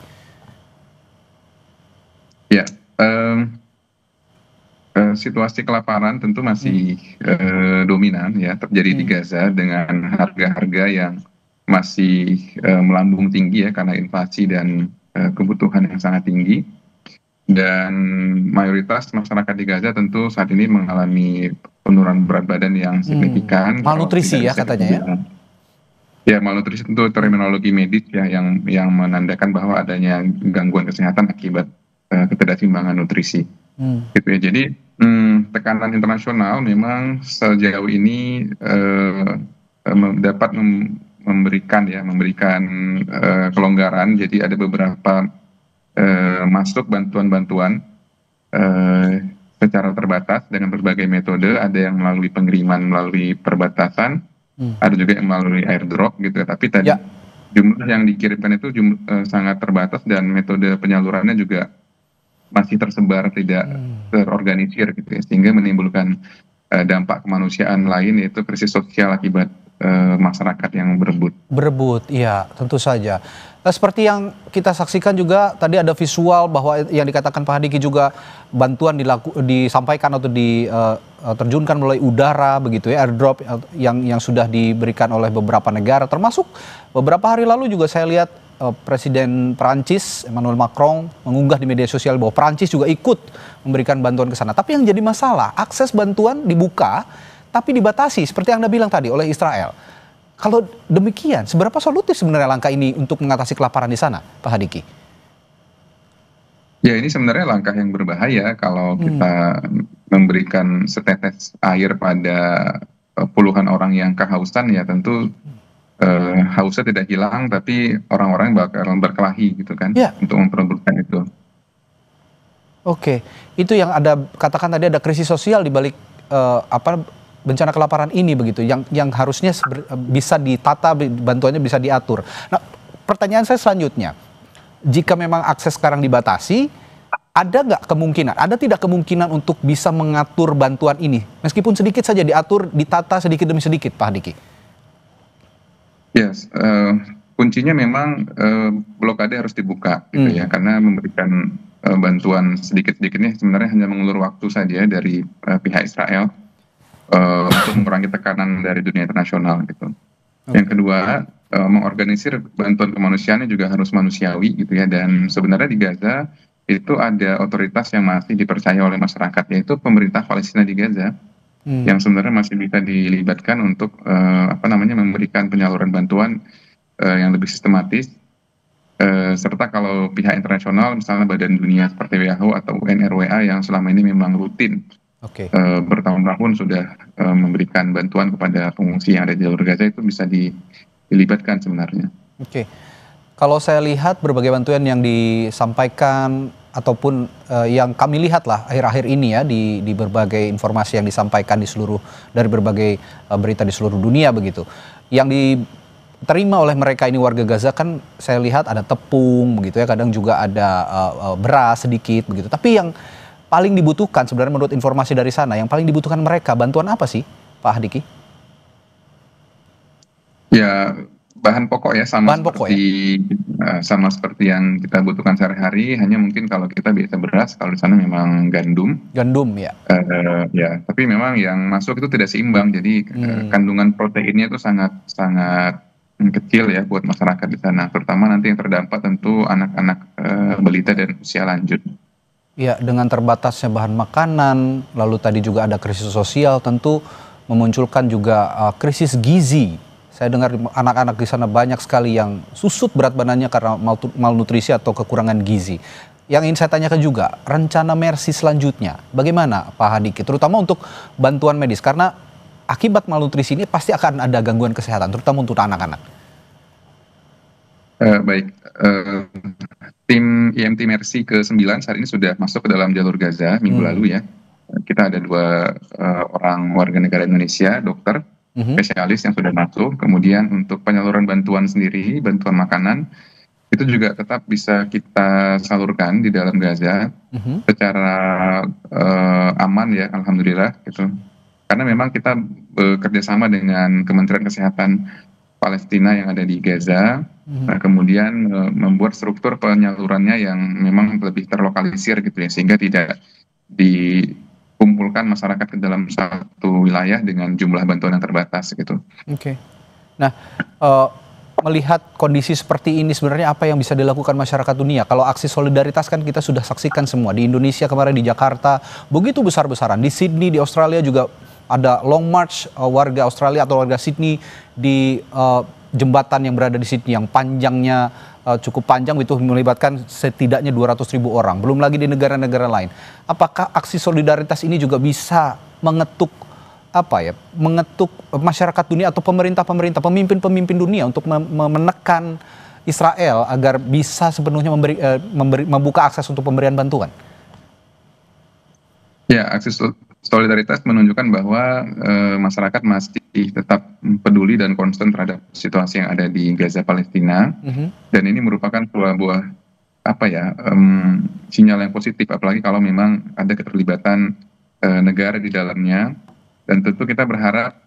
Ya, situasi kelaparan tentu masih dominan ya terjadi di Gaza dengan harga-harga yang masih melambung tinggi ya karena inflasi dan kebutuhan yang sangat tinggi. Dan mayoritas masyarakat di Gaza tentu saat ini mengalami penurunan berat badan yang signifikan. Malnutrisi ya katanya ya? Ya, malnutrisi tentu terminologi medis ya yang menandakan bahwa adanya gangguan kesehatan akibat ketidakseimbangan nutrisi. Gitu ya. Jadi tekanan internasional memang sejauh ini dapat memberikan kelonggaran. Jadi ada beberapa masuk bantuan-bantuan secara terbatas dengan berbagai metode. Ada yang melalui pengiriman melalui perbatasan, ada juga yang melalui airdrop gitu. Tapi tadi jumlah yang dikirimkan itu sangat terbatas dan metode penyalurannya juga masih tersebar, tidak terorganisir gitu ya, sehingga menimbulkan dampak kemanusiaan lain yaitu krisis sosial akibat masyarakat yang berebut. Berebut, iya tentu saja. Seperti yang kita saksikan juga tadi ada visual bahwa yang dikatakan Pak Hadiki juga bantuan disampaikan atau diterjunkan melalui udara begitu ya, airdrop yang sudah diberikan oleh beberapa negara, termasuk beberapa hari lalu juga saya lihat Presiden Prancis Emmanuel Macron mengunggah di media sosial bahwa Prancis juga ikut memberikan bantuan ke sana. Tapi yang jadi masalah, akses bantuan dibuka tapi dibatasi seperti yang Anda bilang tadi oleh Israel. Kalau demikian, seberapa solutif sebenarnya langkah ini untuk mengatasi kelaparan di sana, Pak Hadiki? Ya, ini sebenarnya langkah yang berbahaya kalau kita memberikan setetes air pada puluhan orang yang kehausan, ya tentu hausnya tidak hilang, tapi orang-orang bakal berkelahi gitu kan, untuk memperebutkan itu. Oke, itu yang ada katakan tadi ada krisis sosial di balik bencana kelaparan ini begitu, yang harusnya bisa ditata, bantuannya bisa diatur. Nah, pertanyaan saya selanjutnya, jika memang akses sekarang dibatasi, ada tidak kemungkinan untuk bisa mengatur bantuan ini, meskipun sedikit saja diatur, ditata sedikit demi sedikit, Pak Hadiki? Yes, kuncinya memang blokade harus dibuka gitu ya, karena memberikan bantuan sedikit-sedikitnya sebenarnya hanya mengulur waktu saja dari pihak Israel untuk mengurangi tekanan dari dunia internasional gitu. Yang kedua, mengorganisir bantuan kemanusiaannya juga harus manusiawi gitu ya, dan sebenarnya di Gaza itu ada otoritas yang masih dipercaya oleh masyarakat, yaitu pemerintah Palestina di Gaza, yang sebenarnya masih bisa dilibatkan untuk memberikan penyaluran bantuan yang lebih sistematis, serta kalau pihak internasional misalnya Badan Dunia seperti WHO atau UNRWA yang selama ini memang rutin bertahun-tahun sudah memberikan bantuan kepada pengungsi yang ada di jalur Gaza, itu bisa dilibatkan sebenarnya. Kalau saya lihat berbagai bantuan yang disampaikan ataupun yang kami lihat lah akhir-akhir ini ya di berbagai informasi yang disampaikan dari berbagai berita di seluruh dunia begitu, yang diterima oleh mereka ini warga Gaza kan saya lihat ada tepung begitu ya, kadang juga ada beras sedikit begitu. Tapi yang paling dibutuhkan sebenarnya menurut informasi dari sana, yang paling dibutuhkan mereka bantuan apa sih, Pak Hadiki? Ya, bahan pokok ya, sama seperti yang kita butuhkan sehari-hari, hanya mungkin kalau kita biasa beras, kalau di sana memang gandum ya. Ya, tapi memang yang masuk itu tidak seimbang, jadi kandungan proteinnya itu sangat kecil ya buat masyarakat di sana, terutama nanti yang terdampak tentu anak-anak balita dan usia lanjut. Ya, dengan terbatasnya bahan makanan, lalu tadi juga ada krisis sosial, tentu memunculkan juga krisis gizi. Saya dengar anak-anak di sana banyak sekali yang susut berat badannya karena malnutrisi atau kekurangan gizi. Yang ingin saya tanyakan juga, rencana Mercy selanjutnya, bagaimana Pak Hadiki? Terutama untuk bantuan medis, karena akibat malnutrisi ini pasti akan ada gangguan kesehatan, terutama untuk anak-anak. Baik, tim IMT Mercy ke-9 saat ini sudah masuk ke dalam jalur Gaza minggu lalu ya. Kita ada 2 orang warga negara Indonesia, dokter, spesialis yang sudah masuk. Kemudian untuk penyaluran bantuan sendiri, bantuan makanan, itu juga tetap bisa kita salurkan di dalam Gaza secara aman ya, alhamdulillah gitu. Karena memang kita bekerja sama dengan Kementerian Kesehatan Palestina yang ada di Gaza, kemudian membuat struktur penyalurannya yang memang lebih terlokalisir gitu ya, sehingga tidak dikumpulkan masyarakat ke dalam satu wilayah dengan jumlah bantuan yang terbatas gitu. Nah, melihat kondisi seperti ini sebenarnya apa yang bisa dilakukan masyarakat dunia? Kalau aksi solidaritas kan kita sudah saksikan semua di Indonesia kemarin, di Jakarta begitu besar-besaran, di Sydney, di Australia juga ada long march warga Australia atau warga Sydney di jembatan yang berada di Sydney yang panjangnya cukup panjang, itu melibatkan setidaknya 200.000 orang. Belum lagi di negara-negara lain. Apakah aksi solidaritas ini juga bisa mengetuk masyarakat dunia atau pemerintah-pemerintah, pemimpin-pemimpin dunia untuk menekan Israel agar bisa sepenuhnya membuka akses untuk pemberian bantuan? Ya, aksi solidaritas menunjukkan bahwa masyarakat masih tetap peduli dan concern terhadap situasi yang ada di Gaza Palestina, dan ini merupakan sebuah sinyal yang positif, apalagi kalau memang ada keterlibatan negara di dalamnya, Dan tentu kita berharap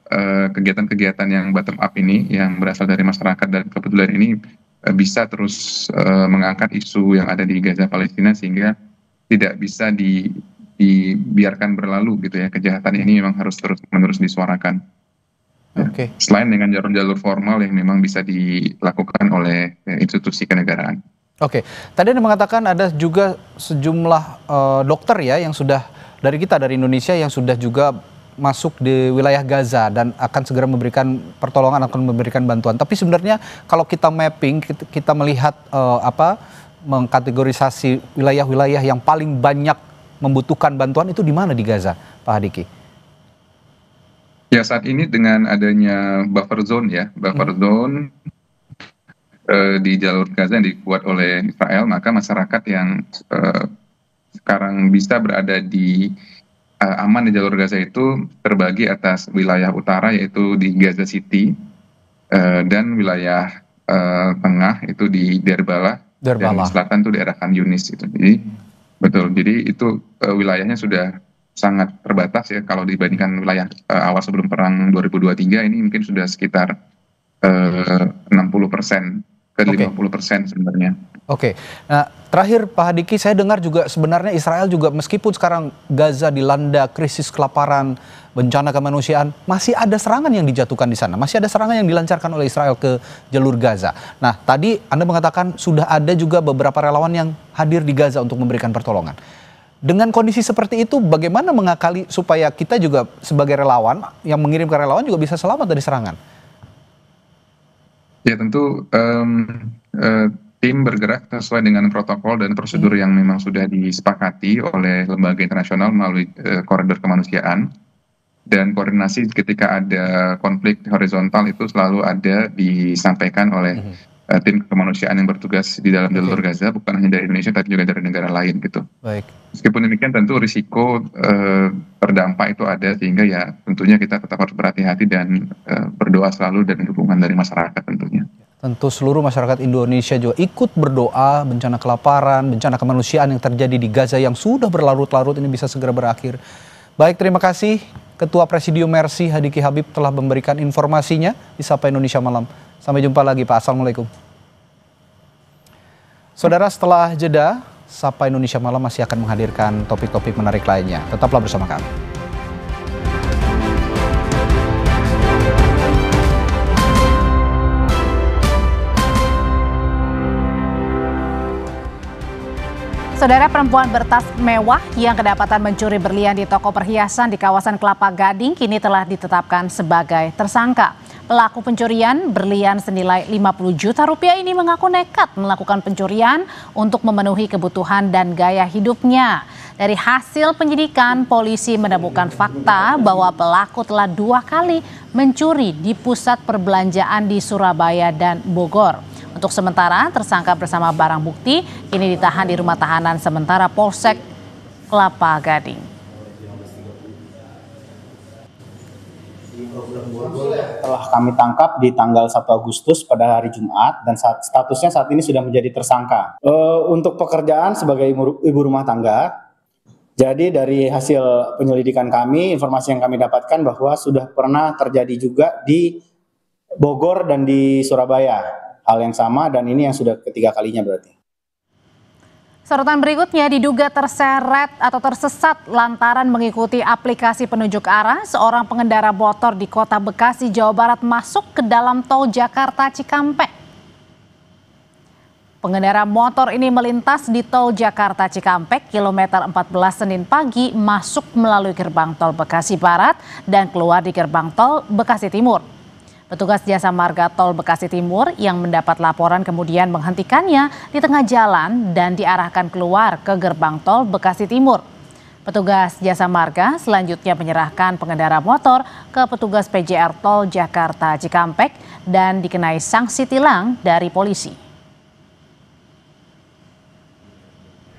kegiatan-kegiatan yang bottom up ini, yang berasal dari masyarakat dan kepedulian ini bisa terus mengangkat isu yang ada di Gaza Palestina sehingga tidak bisa dibiarkan berlalu gitu ya. Kejahatan ini memang harus terus-menerus disuarakan. Oke. Selain dengan jalur-jalur formal yang memang bisa dilakukan oleh institusi kenegaraan. Oke, tadi Anda mengatakan ada juga sejumlah dokter ya yang sudah dari Indonesia yang sudah juga masuk di wilayah Gaza dan akan segera memberikan pertolongan, akan memberikan bantuan. Tapi sebenarnya kalau kita mapping, kita melihat mengkategorisasi wilayah-wilayah yang paling banyak membutuhkan bantuan itu di mana di Gaza, Pak Hadiki? Ya, saat ini dengan adanya buffer zone zone di jalur Gaza yang dibuat oleh Israel, maka masyarakat yang sekarang bisa berada di aman di jalur Gaza itu terbagi atas wilayah utara yaitu di Gaza City dan wilayah tengah itu di Deir Balah. Dan di selatan itu daerah Khan Yunis itu. Jadi betul, jadi itu wilayahnya sudah sangat terbatas ya kalau dibandingkan wilayah awal sebelum perang 2023 ini mungkin sudah sekitar 60% ke 50% sebenarnya. Oke. Nah, terakhir Pak Hadiki, saya dengar juga sebenarnya Israel juga meskipun sekarang Gaza dilanda krisis kelaparan, bencana kemanusiaan, masih ada serangan yang dijatuhkan di sana. Masih ada serangan yang dilancarkan oleh Israel ke jalur Gaza. Nah, tadi Anda mengatakan sudah ada juga beberapa relawan yang hadir di Gaza untuk memberikan pertolongan. Dengan kondisi seperti itu, bagaimana mengakali supaya kita juga sebagai relawan yang mengirimkan relawan juga bisa selamat dari serangan? Ya tentu tim bergerak sesuai dengan protokol dan prosedur yang memang sudah disepakati oleh lembaga internasional melalui koridor kemanusiaan, dan koordinasi ketika ada konflik horizontal itu selalu ada disampaikan oleh tim kemanusiaan yang bertugas di dalam jalur Gaza, bukan hanya dari Indonesia tapi juga dari negara lain gitu. Baik. Meskipun demikian tentu risiko terdampak itu ada, sehingga ya tentunya kita tetap harus berhati-hati dan berdoa selalu dan dukungan dari masyarakat tentunya. Tentu seluruh masyarakat Indonesia juga ikut berdoa bencana kelaparan, bencana kemanusiaan yang terjadi di Gaza yang sudah berlarut-larut ini bisa segera berakhir. Baik, terima kasih Ketua Presidium Mercy Hadiki Habib telah memberikan informasinya di Sapa Indonesia Malam. Sampai jumpa lagi Pak. Assalamualaikum. Saudara, setelah jeda, Sapa Indonesia Malam masih akan menghadirkan topik-topik menarik lainnya. Tetaplah bersama kami. Saudara, perempuan bertas mewah yang kedapatan mencuri berlian di toko perhiasan di kawasan Kelapa Gading kini telah ditetapkan sebagai tersangka. Pelaku pencurian berlian senilai 50 juta rupiah ini mengaku nekat melakukan pencurian untuk memenuhi kebutuhan dan gaya hidupnya. Dari hasil penyidikan, polisi menemukan fakta bahwa pelaku telah 2 kali mencuri di pusat perbelanjaan di Surabaya dan Bogor. Untuk sementara, tersangka bersama barang bukti kini ditahan di rumah tahanan sementara Polsek Kelapa Gading. Telah kami tangkap di tanggal 1 Agustus pada hari Jumat dan statusnya saat ini sudah menjadi tersangka. Untuk pekerjaan sebagai ibu rumah tangga, jadi dari hasil penyelidikan kami, informasi yang kami dapatkan bahwa sudah pernah terjadi juga di Bogor dan di Surabaya. Hal yang sama dan ini yang sudah ketiga kalinya berarti. Sorotan berikutnya, diduga terseret atau tersesat lantaran mengikuti aplikasi penunjuk arah, seorang pengendara motor di Kota Bekasi, Jawa Barat masuk ke dalam tol Jakarta Cikampek. Pengendara motor ini melintas di tol Jakarta Cikampek kilometer 14 Senin pagi, masuk melalui gerbang tol Bekasi Barat dan keluar di gerbang tol Bekasi Timur. Petugas Jasa Marga Tol Bekasi Timur yang mendapat laporan kemudian menghentikannya di tengah jalan dan diarahkan keluar ke gerbang tol Bekasi Timur. Petugas Jasa Marga selanjutnya menyerahkan pengendara motor ke petugas PJR Tol Jakarta Cikampek dan dikenai sanksi tilang dari polisi.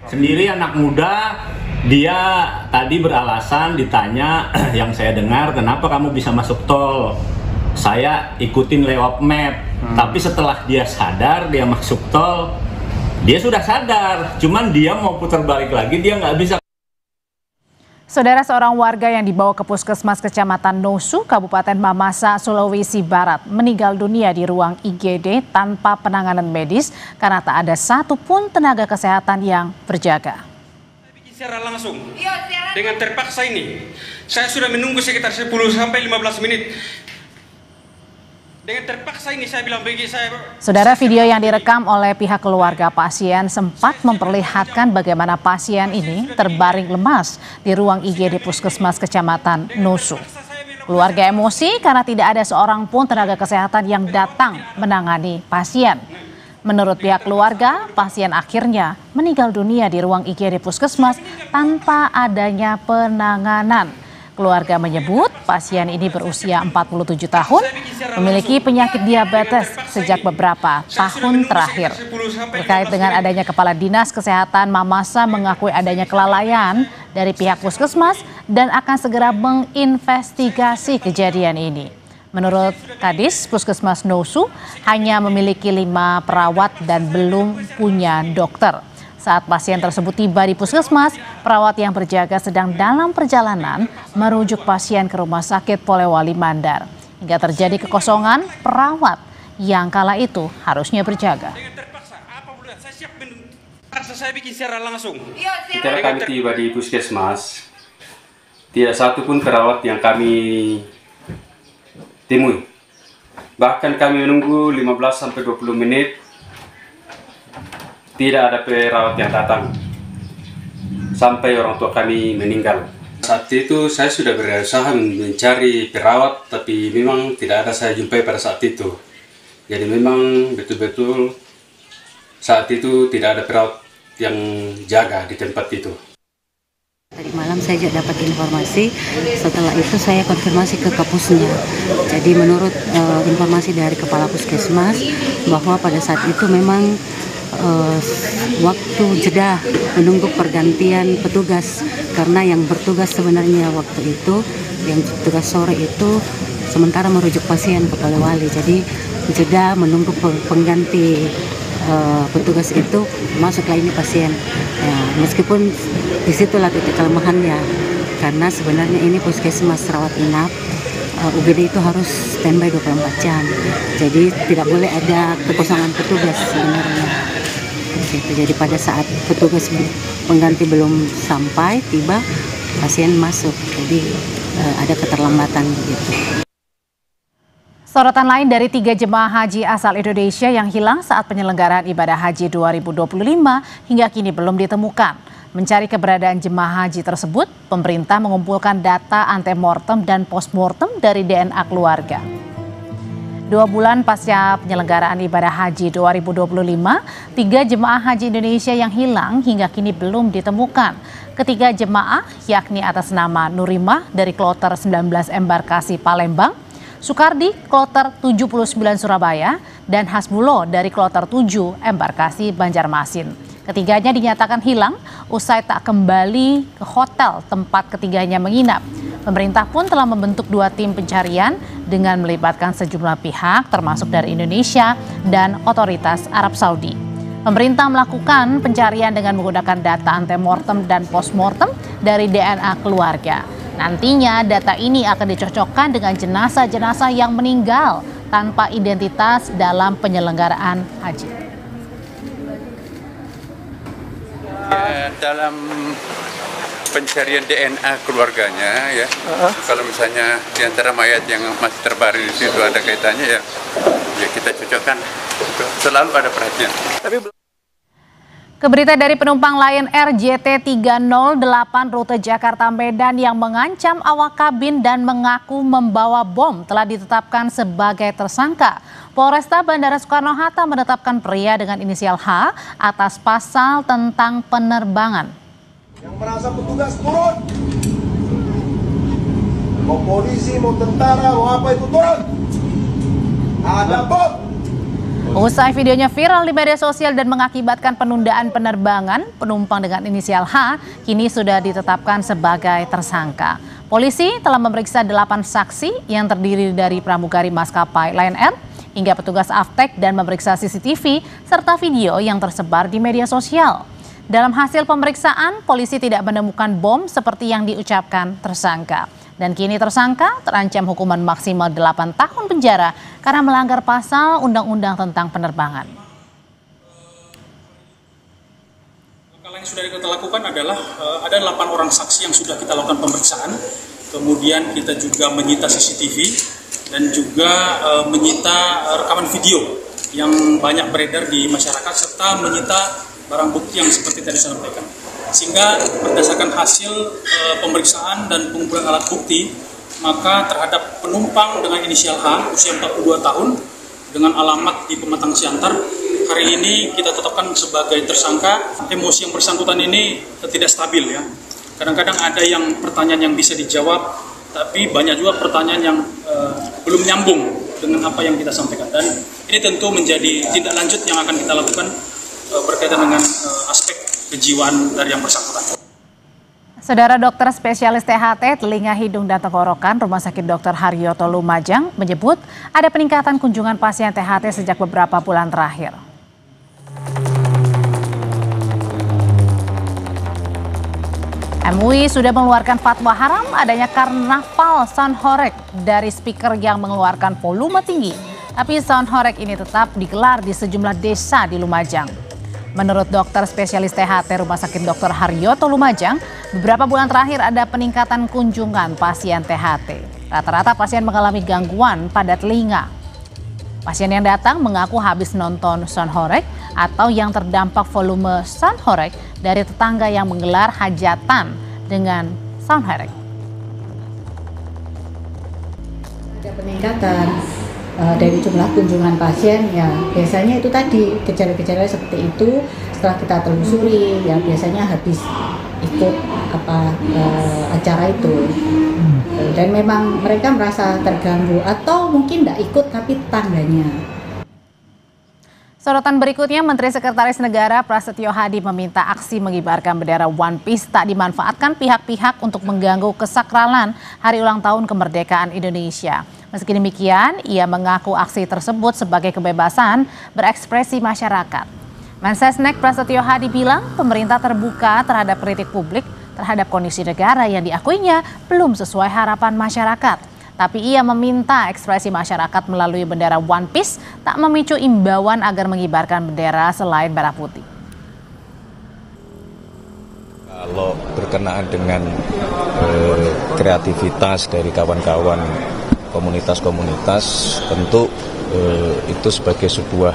Sendiri anak muda, dia tadi beralasan ditanya yang saya dengar, kenapa kamu bisa masuk tol? Saya ikutin lewat map, tapi setelah dia sadar, dia masuk tol, dia sudah sadar, cuman dia mau putar balik lagi, dia nggak bisa. Saudara, seorang warga yang dibawa ke Puskesmas Kecamatan Nosu, Kabupaten Mamasa, Sulawesi Barat, meninggal dunia di ruang IGD tanpa penanganan medis karena tak ada satupun tenaga kesehatan yang berjaga. Secara langsung, dengan terpaksa ini, saya sudah menunggu sekitar 10 sampai 15 menit. Dengan terpaksa ini saya bilang bagi saya. Saudara, video yang direkam oleh pihak keluarga pasien sempat memperlihatkan bagaimana pasien ini terbaring lemas di ruang IGD Puskesmas Kecamatan Nosu. Keluarga emosi karena tidak ada seorang pun tenaga kesehatan yang datang menangani pasien. Menurut pihak keluarga, pasien akhirnya meninggal dunia di ruang IGD Puskesmas tanpa adanya penanganan. Keluarga menyebut pasien ini berusia 47 tahun, memiliki penyakit diabetes sejak beberapa tahun terakhir. Terkait dengan adanya Kepala Dinas Kesehatan Mamasa mengakui adanya kelalaian dari pihak puskesmas dan akan segera menginvestigasi kejadian ini. Menurut Kadis Puskesmas Nosu, hanya memiliki 5 perawat dan belum punya dokter. Saat pasien tersebut tiba di puskesmas, perawat yang berjaga sedang dalam perjalanan merujuk pasien ke Rumah Sakit Polewali Mandar. Hingga terjadi kekosongan perawat yang kala itu harusnya berjaga. Saya bikin secara langsung. Ketika kami tiba di puskesmas, tidak satu pun perawat yang kami temui. Bahkan kami menunggu 15-20 menit. Tidak ada perawat yang datang sampai orang tua kami meninggal. Saat itu saya sudah berusaha mencari perawat, tapi memang tidak ada saya jumpai pada saat itu. Jadi memang betul-betul saat itu tidak ada perawat yang jaga di tempat itu. Tadi malam saya juga dapat informasi, setelah itu saya konfirmasi ke Kapusnya. Jadi menurut informasi dari Kepala Puskesmas bahwa pada saat itu memang waktu jeda menunggu pergantian petugas, karena yang bertugas sebenarnya waktu itu yang tugas sore itu sementara merujuk pasien ke Polewali, jadi jeda menunggu pengganti petugas itu masuklah ini pasien ya, meskipun disitulah titik kelemahannya karena sebenarnya ini puskesmas rawat inap, UGD itu harus standby 24 jam, jadi tidak boleh ada kekosongan petugas sebenarnya. Jadi pada saat petugas pengganti belum sampai, tiba pasien masuk, jadi ada keterlambatan begitu. Sorotan lain dari 3 jemaah haji asal Indonesia yang hilang saat penyelenggaraan ibadah haji 2025 hingga kini belum ditemukan. Mencari keberadaan jemaah haji tersebut, pemerintah mengumpulkan data antemortem dan postmortem dari DNA keluarga. 2 bulan pasca penyelenggaraan ibadah haji 2025, 3 jemaah haji Indonesia yang hilang hingga kini belum ditemukan. Ketiga jemaah yakni atas nama Nurimah dari Kloter 19 Embarkasi Palembang, Sukardi Kloter 79 Surabaya, dan Hasbulo dari Kloter 7 Embarkasi Banjarmasin. Ketiganya dinyatakan hilang usai tak kembali ke hotel tempat ketiganya menginap. Pemerintah pun telah membentuk 2 tim pencarian dengan melibatkan sejumlah pihak termasuk dari Indonesia dan otoritas Arab Saudi. Pemerintah melakukan pencarian dengan menggunakan data antemortem dan postmortem dari DNA keluarga. Nantinya data ini akan dicocokkan dengan jenazah-jenazah yang meninggal tanpa identitas dalam penyelenggaraan haji. Ya, dalam pencarian DNA keluarganya ya, kalau misalnya di antara mayat yang masih terbaring di situ ada kaitannya ya kita cocokkan, selalu ada perhatian. Keberita dari penumpang Lion Air JT308 rute Jakarta-Medan yang mengancam awak kabin dan mengaku membawa bom telah ditetapkan sebagai tersangka. Polresta Bandara Soekarno-Hatta menetapkan pria dengan inisial H atas pasal tentang penerbangan. Yang merasa petugas turun, mau polisi, mau tentara, mau apa itu turun, ada bom. Usai videonya viral di media sosial dan mengakibatkan penundaan penerbangan, penumpang dengan inisial H kini sudah ditetapkan sebagai tersangka. Polisi telah memeriksa 8 saksi yang terdiri dari pramugari maskapai Lion Air hingga petugas Aftek dan memeriksa CCTV serta video yang tersebar di media sosial. Dalam hasil pemeriksaan, polisi tidak menemukan bom seperti yang diucapkan tersangka. Dan kini tersangka terancam hukuman maksimal 8 tahun penjara karena melanggar pasal Undang-Undang tentang penerbangan. Langkah yang sudah kita lakukan adalah ada 8 orang saksi yang sudah kita lakukan pemeriksaan. Kemudian kita juga menyita CCTV dan juga menyita rekaman video yang banyak beredar di masyarakat serta menyita barang bukti yang seperti tadi saya sampaikan. Sehingga berdasarkan hasil pemeriksaan dan pengumpulan alat bukti, maka terhadap penumpang dengan inisial H, usia 42 tahun, dengan alamat di Pematang Siantar, hari ini kita tetapkan sebagai tersangka. Emosi yang bersangkutan ini tidak stabil ya. Kadang-kadang ada yang pertanyaan yang bisa dijawab, tapi banyak juga pertanyaan yang belum nyambung dengan apa yang kita sampaikan. Dan ini tentu menjadi tindak lanjut yang akan kita lakukan berkaitan dengan aspek kejiwaan dari yang bersangkutan. Saudara dokter spesialis THT, telinga, hidung, dan tenggorokan Rumah Sakit Dr. Haryoto Lumajang menyebut ada peningkatan kunjungan pasien THT sejak beberapa bulan terakhir. MUI sudah mengeluarkan fatwa haram adanya karnaval sound horeg dari speaker yang mengeluarkan volume tinggi. Tapi sound horeg ini tetap digelar di sejumlah desa di Lumajang. Menurut dokter spesialis THT Rumah Sakit Dr. Haryoto Lumajang, beberapa bulan terakhir ada peningkatan kunjungan pasien THT. Rata-rata pasien mengalami gangguan pada telinga. Pasien yang datang mengaku habis nonton sound horeg atau yang terdampak volume sound horeg dari tetangga yang menggelar hajatan dengan sound horeg. Ada peningkatan dari jumlah kunjungan pasien, ya biasanya itu tadi gejala-gejala seperti itu. Setelah kita telusuri, ya biasanya habis ikut acara itu, dan memang mereka merasa terganggu atau mungkin tidak ikut tapi tetangganya. Sorotan berikutnya, Menteri Sekretaris Negara Prasetyo Hadi meminta aksi mengibarkan bendera One Piece tak dimanfaatkan pihak-pihak untuk mengganggu kesakralan hari ulang tahun kemerdekaan Indonesia. Meski demikian, ia mengaku aksi tersebut sebagai kebebasan berekspresi masyarakat. Mensesnek Prasetyo Hadi bilang pemerintah terbuka terhadap kritik publik terhadap kondisi negara yang diakuinya belum sesuai harapan masyarakat. Tapi ia meminta ekspresi masyarakat melalui bendera One Piece tak memicu imbauan agar mengibarkan bendera selain merah putih. Kalau berkenaan dengan kreativitas dari kawan-kawan komunitas-komunitas, tentu itu sebagai sebuah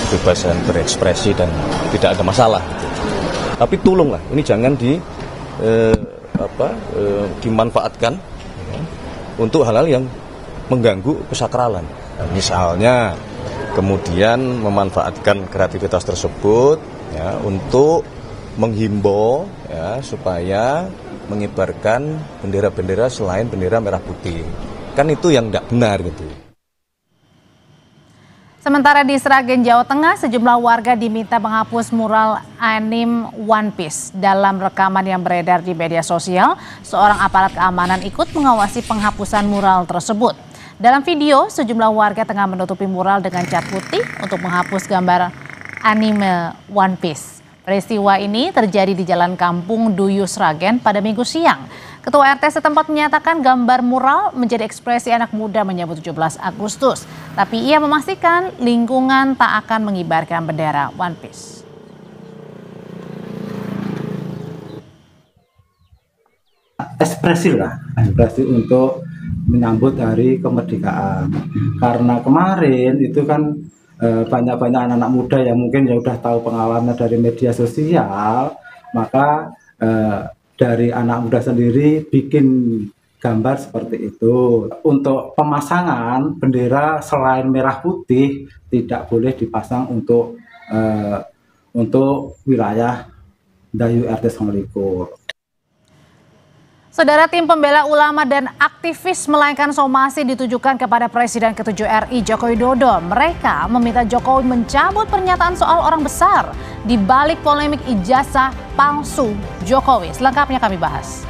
kebebasan berekspresi dan tidak ada masalah. Tapi tolonglah, ini jangan dimanfaatkan untuk hal-hal yang mengganggu kesakralan. Misalnya kemudian memanfaatkan kreativitas tersebut ya, untuk menghimbau ya, supaya mengibarkan bendera-bendera selain bendera merah putih. Kan itu yang tidak benar gitu. Sementara di Sragen, Jawa Tengah, sejumlah warga diminta menghapus mural anime One Piece. Dalam rekaman yang beredar di media sosial, seorang aparat keamanan ikut mengawasi penghapusan mural tersebut. Dalam video, sejumlah warga tengah menutupi mural dengan cat putih untuk menghapus gambar anime One Piece. Peristiwa ini terjadi di Jalan Kampung Duyu Sragen pada Minggu siang. Ketua RT setempat menyatakan gambar mural menjadi ekspresi anak muda menyambut 17 Agustus. Tapi ia memastikan lingkungan tak akan mengibarkan bendera One Piece. Ekspresi untuk menyambut hari kemerdekaan. Karena kemarin itu kan banyak-banyak anak-anak muda yang mungkin ya udah tahu pengalaman dari media sosial, maka dari anak muda sendiri bikin gambar seperti itu. Untuk pemasangan bendera selain merah putih tidak boleh dipasang untuk wilayah Dayu RT 21. Saudara, tim pembela ulama dan aktivis melainkan somasi ditujukan kepada Presiden ke-7 RI Joko Widodo. Mereka meminta Jokowi mencabut pernyataan soal orang besar di balik polemik ijazah palsu Jokowi. Selengkapnya kami bahas.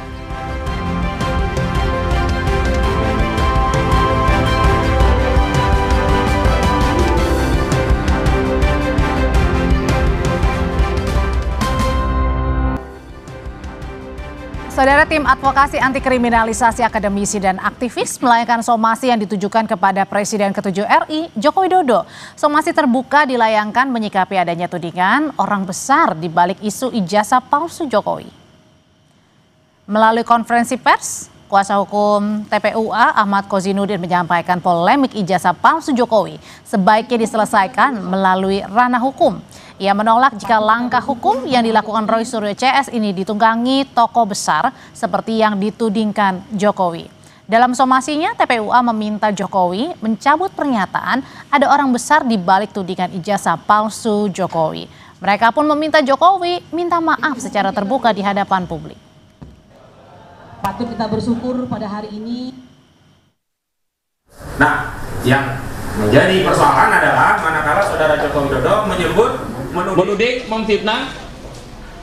Saudara, tim advokasi anti kriminalisasi akademisi dan aktivis melayangkan somasi yang ditujukan kepada Presiden ke-7 RI, Joko Widodo. Somasi terbuka dilayangkan menyikapi adanya tudingan orang besar di balik isu ijazah palsu Jokowi. Melalui konferensi pers, kuasa hukum TPUA Ahmad Kozinudin menyampaikan polemik ijazah palsu Jokowi sebaiknya diselesaikan melalui ranah hukum. Ia menolak jika langkah hukum yang dilakukan Roy Suryo CS ini ditunggangi tokoh besar seperti yang ditudingkan Jokowi. Dalam somasinya, TPUA meminta Jokowi mencabut pernyataan ada orang besar di balik tudingan ijazah palsu Jokowi. Mereka pun meminta Jokowi minta maaf secara terbuka di hadapan publik. Patut kita bersyukur pada hari ini. Nah, yang menjadi persoalan adalah manakala Saudara Joko Widodo menuding, memfitnah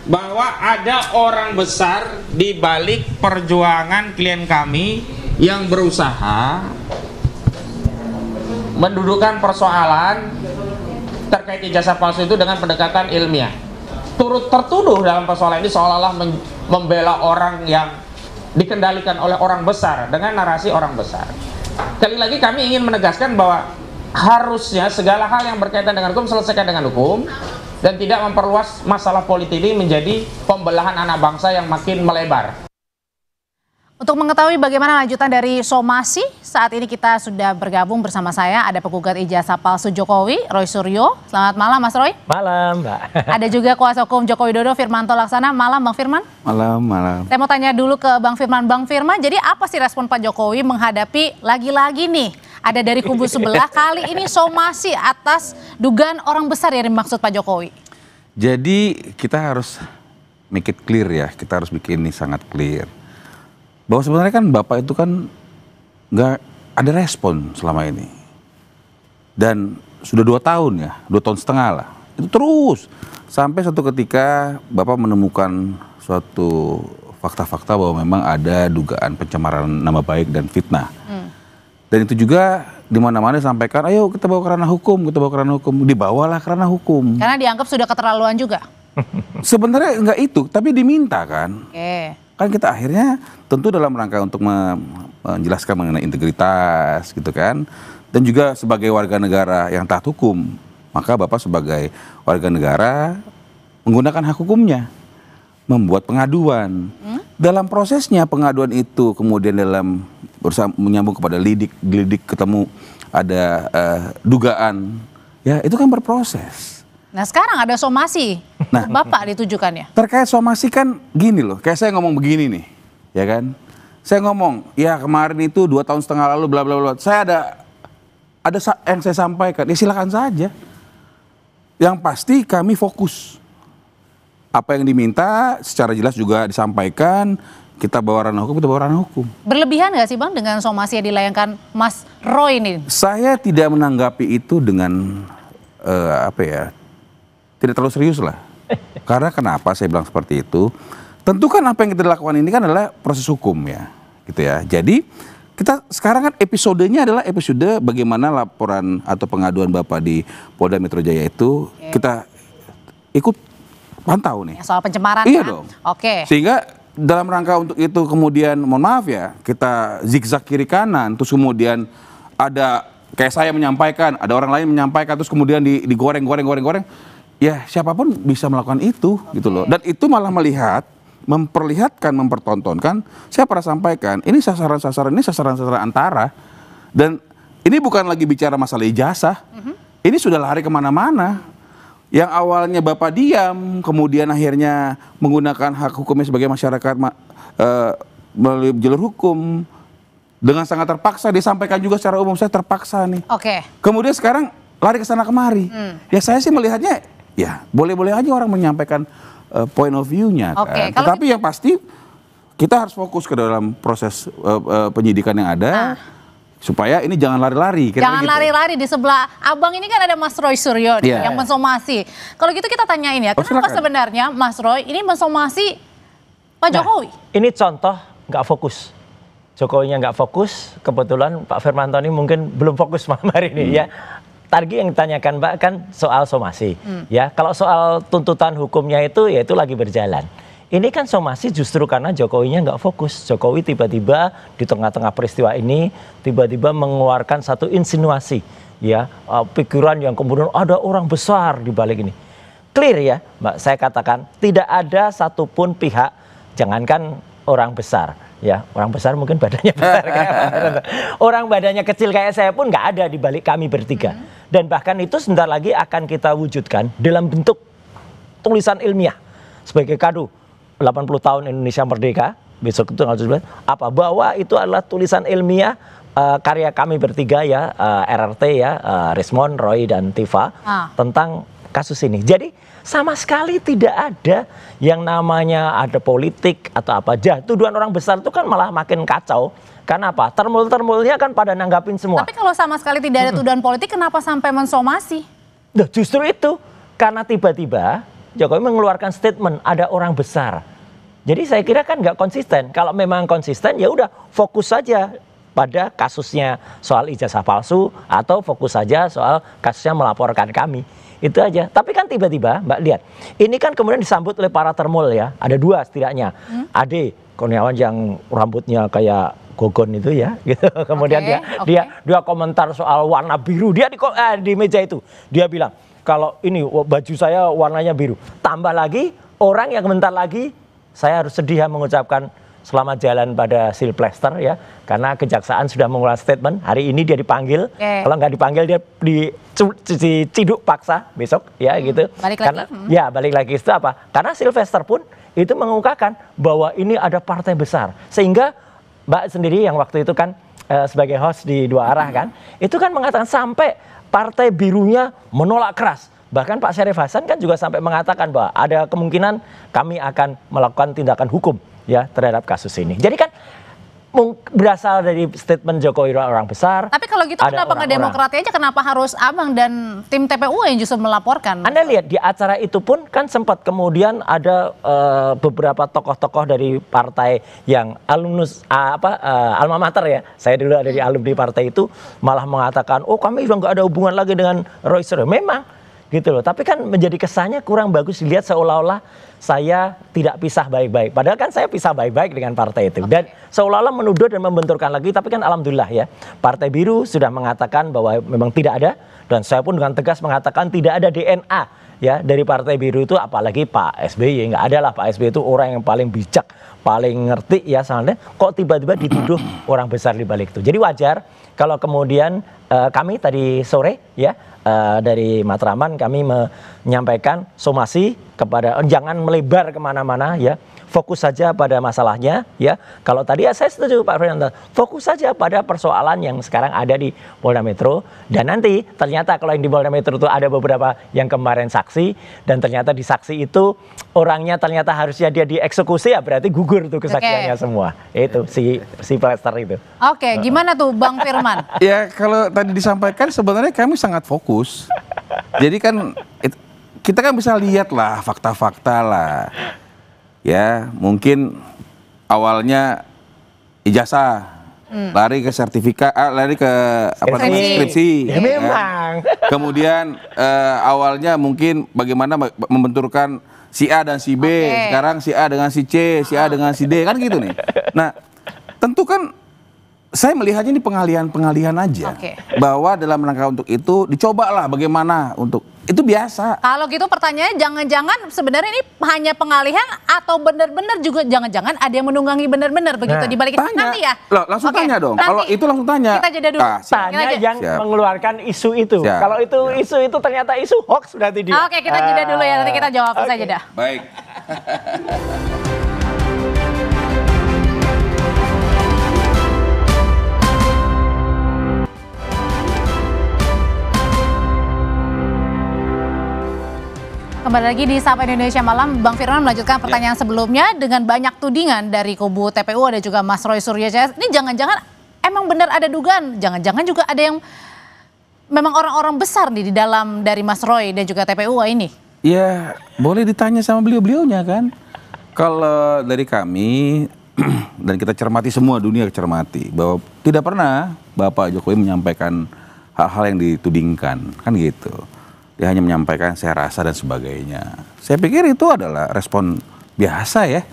bahwa ada orang besar di balik perjuangan klien kami yang berusaha mendudukan persoalan terkait ijazah palsu itu dengan pendekatan ilmiah. Turut tertuduh dalam persoalan ini seolah-olah membela orang yang dikendalikan oleh orang besar dengan narasi orang besar. Sekali lagi kami ingin menegaskan bahwa harusnya segala hal yang berkaitan dengan hukum selesaikan dengan hukum dan tidak memperluas masalah politik ini menjadi pembelahan anak bangsa yang makin melebar. Untuk mengetahui bagaimana lanjutan dari somasi, saat ini kita sudah bergabung bersama saya ada penggugat ijazah palsu Jokowi, Roy Suryo. Selamat malam Mas Roy. Malam Mbak. Ada juga kuasa hukum Joko Widodo Firmanto Laksana. Malam Bang Firman. Malam. Saya mau tanya dulu ke Bang Firman. Bang Firman, jadi apa sih respon Pak Jokowi menghadapi lagi-lagi nih ada dari kubu sebelah kali ini somasi atas dugaan orang besar yang dimaksud Pak Jokowi? Jadi kita harus make it clear ya, kita harus bikin ini sangat clear. Bahwa sebenarnya kan Bapak itu kan nggak ada respon selama ini. Dan sudah 2 tahun ya, 2 tahun setengah lah. Itu terus. Sampai suatu ketika Bapak menemukan suatu fakta-fakta bahwa memang ada dugaan pencemaran nama baik dan fitnah. Dan itu juga di mana-mana disampaikan, ayo kita bawa ke ranah hukum, dibawalah ke ranah hukum. Karena dianggap sudah keterlaluan juga. Sebenarnya enggak itu, tapi diminta kan. Kan kita akhirnya tentu dalam rangka untuk menjelaskan mengenai integritas gitu kan. Dan juga sebagai warga negara yang taat hukum, maka Bapak sebagai warga negara menggunakan hak hukumnya, membuat pengaduan. Dalam prosesnya pengaduan itu kemudian dalam menyambung kepada lidik ketemu ada dugaan, ya itu kan berproses. Nah sekarang ada somasi, Bapak ditujukannya. Terkait somasi kan gini loh, kayak saya ngomong begini nih, ya kan? Saya ngomong, ya kemarin itu 2 tahun setengah lalu bla bla bla. Saya ada yang saya sampaikan, ya silakan saja. Yang pasti kami fokus. Apa yang diminta secara jelas juga disampaikan. Kita bawa ranah hukum, Berlebihan nggak sih Bang dengan somasi yang dilayangkan Mas Roy ini? Saya tidak menanggapi itu dengan tidak terlalu serius lah. Karena kenapa saya bilang seperti itu? Tentu kan apa yang kita lakukan ini kan adalah proses hukum ya, gitu ya. Jadi kita sekarang kan episodenya adalah episode bagaimana laporan atau pengaduan Bapak di Polda Metro Jaya itu kita ikut pantau nih. Soal pencemaran iya kan? Dong. Oke. Sehingga dalam rangka untuk itu kemudian mohon maaf ya kita zigzag kiri kanan terus kemudian ada kayak saya menyampaikan ada orang lain menyampaikan terus kemudian digoreng ya siapapun bisa melakukan itu gitu loh dan itu malah memperlihatkan mempertontonkan saya pernah sampaikan ini sasaran antara dan ini bukan lagi bicara masalah ijazah ini sudah lari kemana-mana. Yang awalnya Bapak diam, kemudian akhirnya menggunakan hak hukumnya sebagai masyarakat melalui jalur hukum dengan sangat terpaksa disampaikan juga secara umum saya terpaksa nih. Kemudian sekarang lari ke sana kemari. Ya saya sih melihatnya ya boleh-boleh aja orang menyampaikan point of view-nya kan. Tetapi yang pasti kita harus fokus ke dalam proses penyidikan yang ada. Supaya ini jangan lari-lari. Jangan lari-lari di sebelah abang ini kan ada Mas Roy Suryo yang mensomasi. Kalau gitu kita tanyain ya, kenapa sebenarnya Mas Roy ini mensomasi Pak Jokowi? Ini contoh nggak fokus. Jokowinya nggak fokus, kebetulan Pak Firmanto ini mungkin belum fokus malam hari ini ya. Tadi yang ditanyakan Mbak kan soal somasi. Ya, kalau soal tuntutan hukumnya itu ya itu lagi berjalan. ini kan somasi justru karena Jokowinya nggak fokus. Jokowi tiba-tiba di tengah-tengah peristiwa ini tiba-tiba mengeluarkan satu insinuasi, ya, pikiran yang kemudian ada orang besar di balik ini. Clear ya, Mbak, saya katakan tidak ada satupun pihak, jangankan orang besar, ya, orang besar mungkin badannya besar kayak orang badannya kecil kayak saya pun nggak ada di balik kami bertiga. Dan bahkan itu sebentar lagi akan kita wujudkan dalam bentuk tulisan ilmiah sebagai kado 80 tahun Indonesia Merdeka, besok itu tanggal 17, apa, bahwa itu adalah tulisan ilmiah karya kami bertiga, ya, RRT, ya, Rismon, Roy, dan Tifa, tentang kasus ini. Jadi sama sekali tidak ada yang namanya ada politik atau apa aja. Tuduhan orang besar itu kan malah makin kacau. Karena apa? Termul-termulnya kan pada nanggapin semua. Tapi kalau sama sekali tidak ada tuduhan politik, kenapa sampai mensomasi? Nah, justru itu. Karena tiba-tiba Jokowi mengeluarkan statement ada orang besar. Jadi saya kira kan nggak konsisten. Kalau memang konsisten, ya udah fokus saja pada kasusnya soal ijazah palsu atau fokus saja soal kasusnya melaporkan kami. Itu aja. Tapi kan tiba-tiba, Mbak lihat, ini kan kemudian disambut oleh para termul, ya. Ada dua setidaknya. Ade Kurniawan yang rambutnya kayak Gogon itu, ya, gitu. Kemudian dia komentar soal warna biru. Dia di meja itu dia bilang kalau ini baju saya warnanya biru. Tambah lagi orang yang bentar lagi saya harus sedih mengucapkan selamat jalan pada Silvester, ya, karena kejaksaan sudah mengeluarkan statement. Hari ini dia dipanggil. Kalau nggak dipanggil dia diciduk paksa besok, ya, gitu. Balik karena lagi. ya balik lagi itu apa? Karena Silvester pun itu mengungkapkan bahwa ini ada partai besar, sehingga Mbak sendiri yang waktu itu kan sebagai host di Dua Arah kan, itu kan mengatakan sampai partai birunya menolak keras. Bahkan Pak Syarif Hasan kan juga sampai mengatakan bahwa ada kemungkinan kami akan melakukan tindakan hukum, ya, terhadap kasus ini. Jadi kan berasal dari statement Jokowi orang besar. Tapi kalau gitu kenapa nggak Demokrat aja? Kenapa harus Abang dan tim TPU yang justru melaporkan? Anda lihat di acara itu pun kan sempat kemudian ada beberapa tokoh-tokoh dari partai yang alumnus alma mater, ya. Saya dulu ada di alumni partai itu malah mengatakan, oh kami sudah nggak ada hubungan lagi dengan Roy Suryo. Memang gitu loh. Tapi kan menjadi kesannya kurang bagus dilihat seolah-olah saya tidak pisah baik-baik. Padahal kan saya pisah baik-baik dengan partai itu. Dan seolah-olah menuduh dan membenturkan lagi. Tapi kan alhamdulillah, ya, Partai Biru sudah mengatakan bahwa memang tidak ada. Dan saya pun dengan tegas mengatakan tidak ada DNA, ya, dari Partai Biru itu. Apalagi Pak SBY. Nggak ada lah, Pak SBY itu orang yang paling bijak, paling ngerti, ya, soalnya kok tiba-tiba dituduh orang besar di balik itu. Jadi wajar kalau kemudian kami tadi sore, ya, dari Matraman kami menyampaikan somasi kepada jangan melebar kemana-mana, ya, fokus saja pada masalahnya, ya. Kalau tadi, ya, saya setuju Pak Fernando, fokus saja pada persoalan yang sekarang ada di Polda Metro. Dan nanti ternyata kalau yang di Polda Metro itu ada beberapa yang kemarin saksi, dan ternyata di saksi itu orangnya ternyata harusnya dia dieksekusi, ya, berarti gugur tuh kesaksiannya semua. Itu si Plester itu. Oke, gimana tuh Bang Firman? Ya, kalau tadi disampaikan sebenarnya kami sangat fokus. Jadi kan kita kan bisa lihat lah fakta-fakta lah. Ya, mungkin awalnya ijazah, lari ke sertifikat, lari ke skripsi. Ya, memang. Kemudian awalnya mungkin bagaimana membenturkan si A dan si B, sekarang si A dengan si C, si A dengan si D, kan gitu nih. Nah, tentu kan saya melihatnya ini pengalihan aja, bahwa dalam rangka untuk itu dicobalah bagaimana untuk itu biasa. Kalau gitu pertanyaannya jangan-jangan sebenarnya ini hanya pengalihan atau benar-benar juga jangan-jangan ada yang menunggangi benar-benar begitu di balik itu nanti, ya? Loh, langsung tanya dong. Kalau itu langsung tanya. Kita jeda dulu. Tanya yang mengeluarkan isu itu. Kalau itu isu itu ternyata isu hoax berarti dia. Oke, kita jeda dulu, ya, nanti kita jawab saja dah. Baik. Kembali lagi di Sapa Indonesia Malam, Bang Firman melanjutkan pertanyaan sebelumnya dengan banyak tudingan dari kubu TPU ada juga Mas Roy Suryo. Ini jangan-jangan emang benar ada dugaan, jangan-jangan juga ada yang memang orang-orang besar nih di dalam dari Mas Roy dan juga TPU ini. Ya, boleh ditanya sama beliau-beliaunya kan. Kalau dari kami dan kita cermati, semua dunia cermati, bahwa tidak pernah Bapak Jokowi menyampaikan hal-hal yang ditudingkan, kan gitu. Dia hanya menyampaikan saya rasa dan sebagainya. Saya pikir itu adalah respon biasa ya.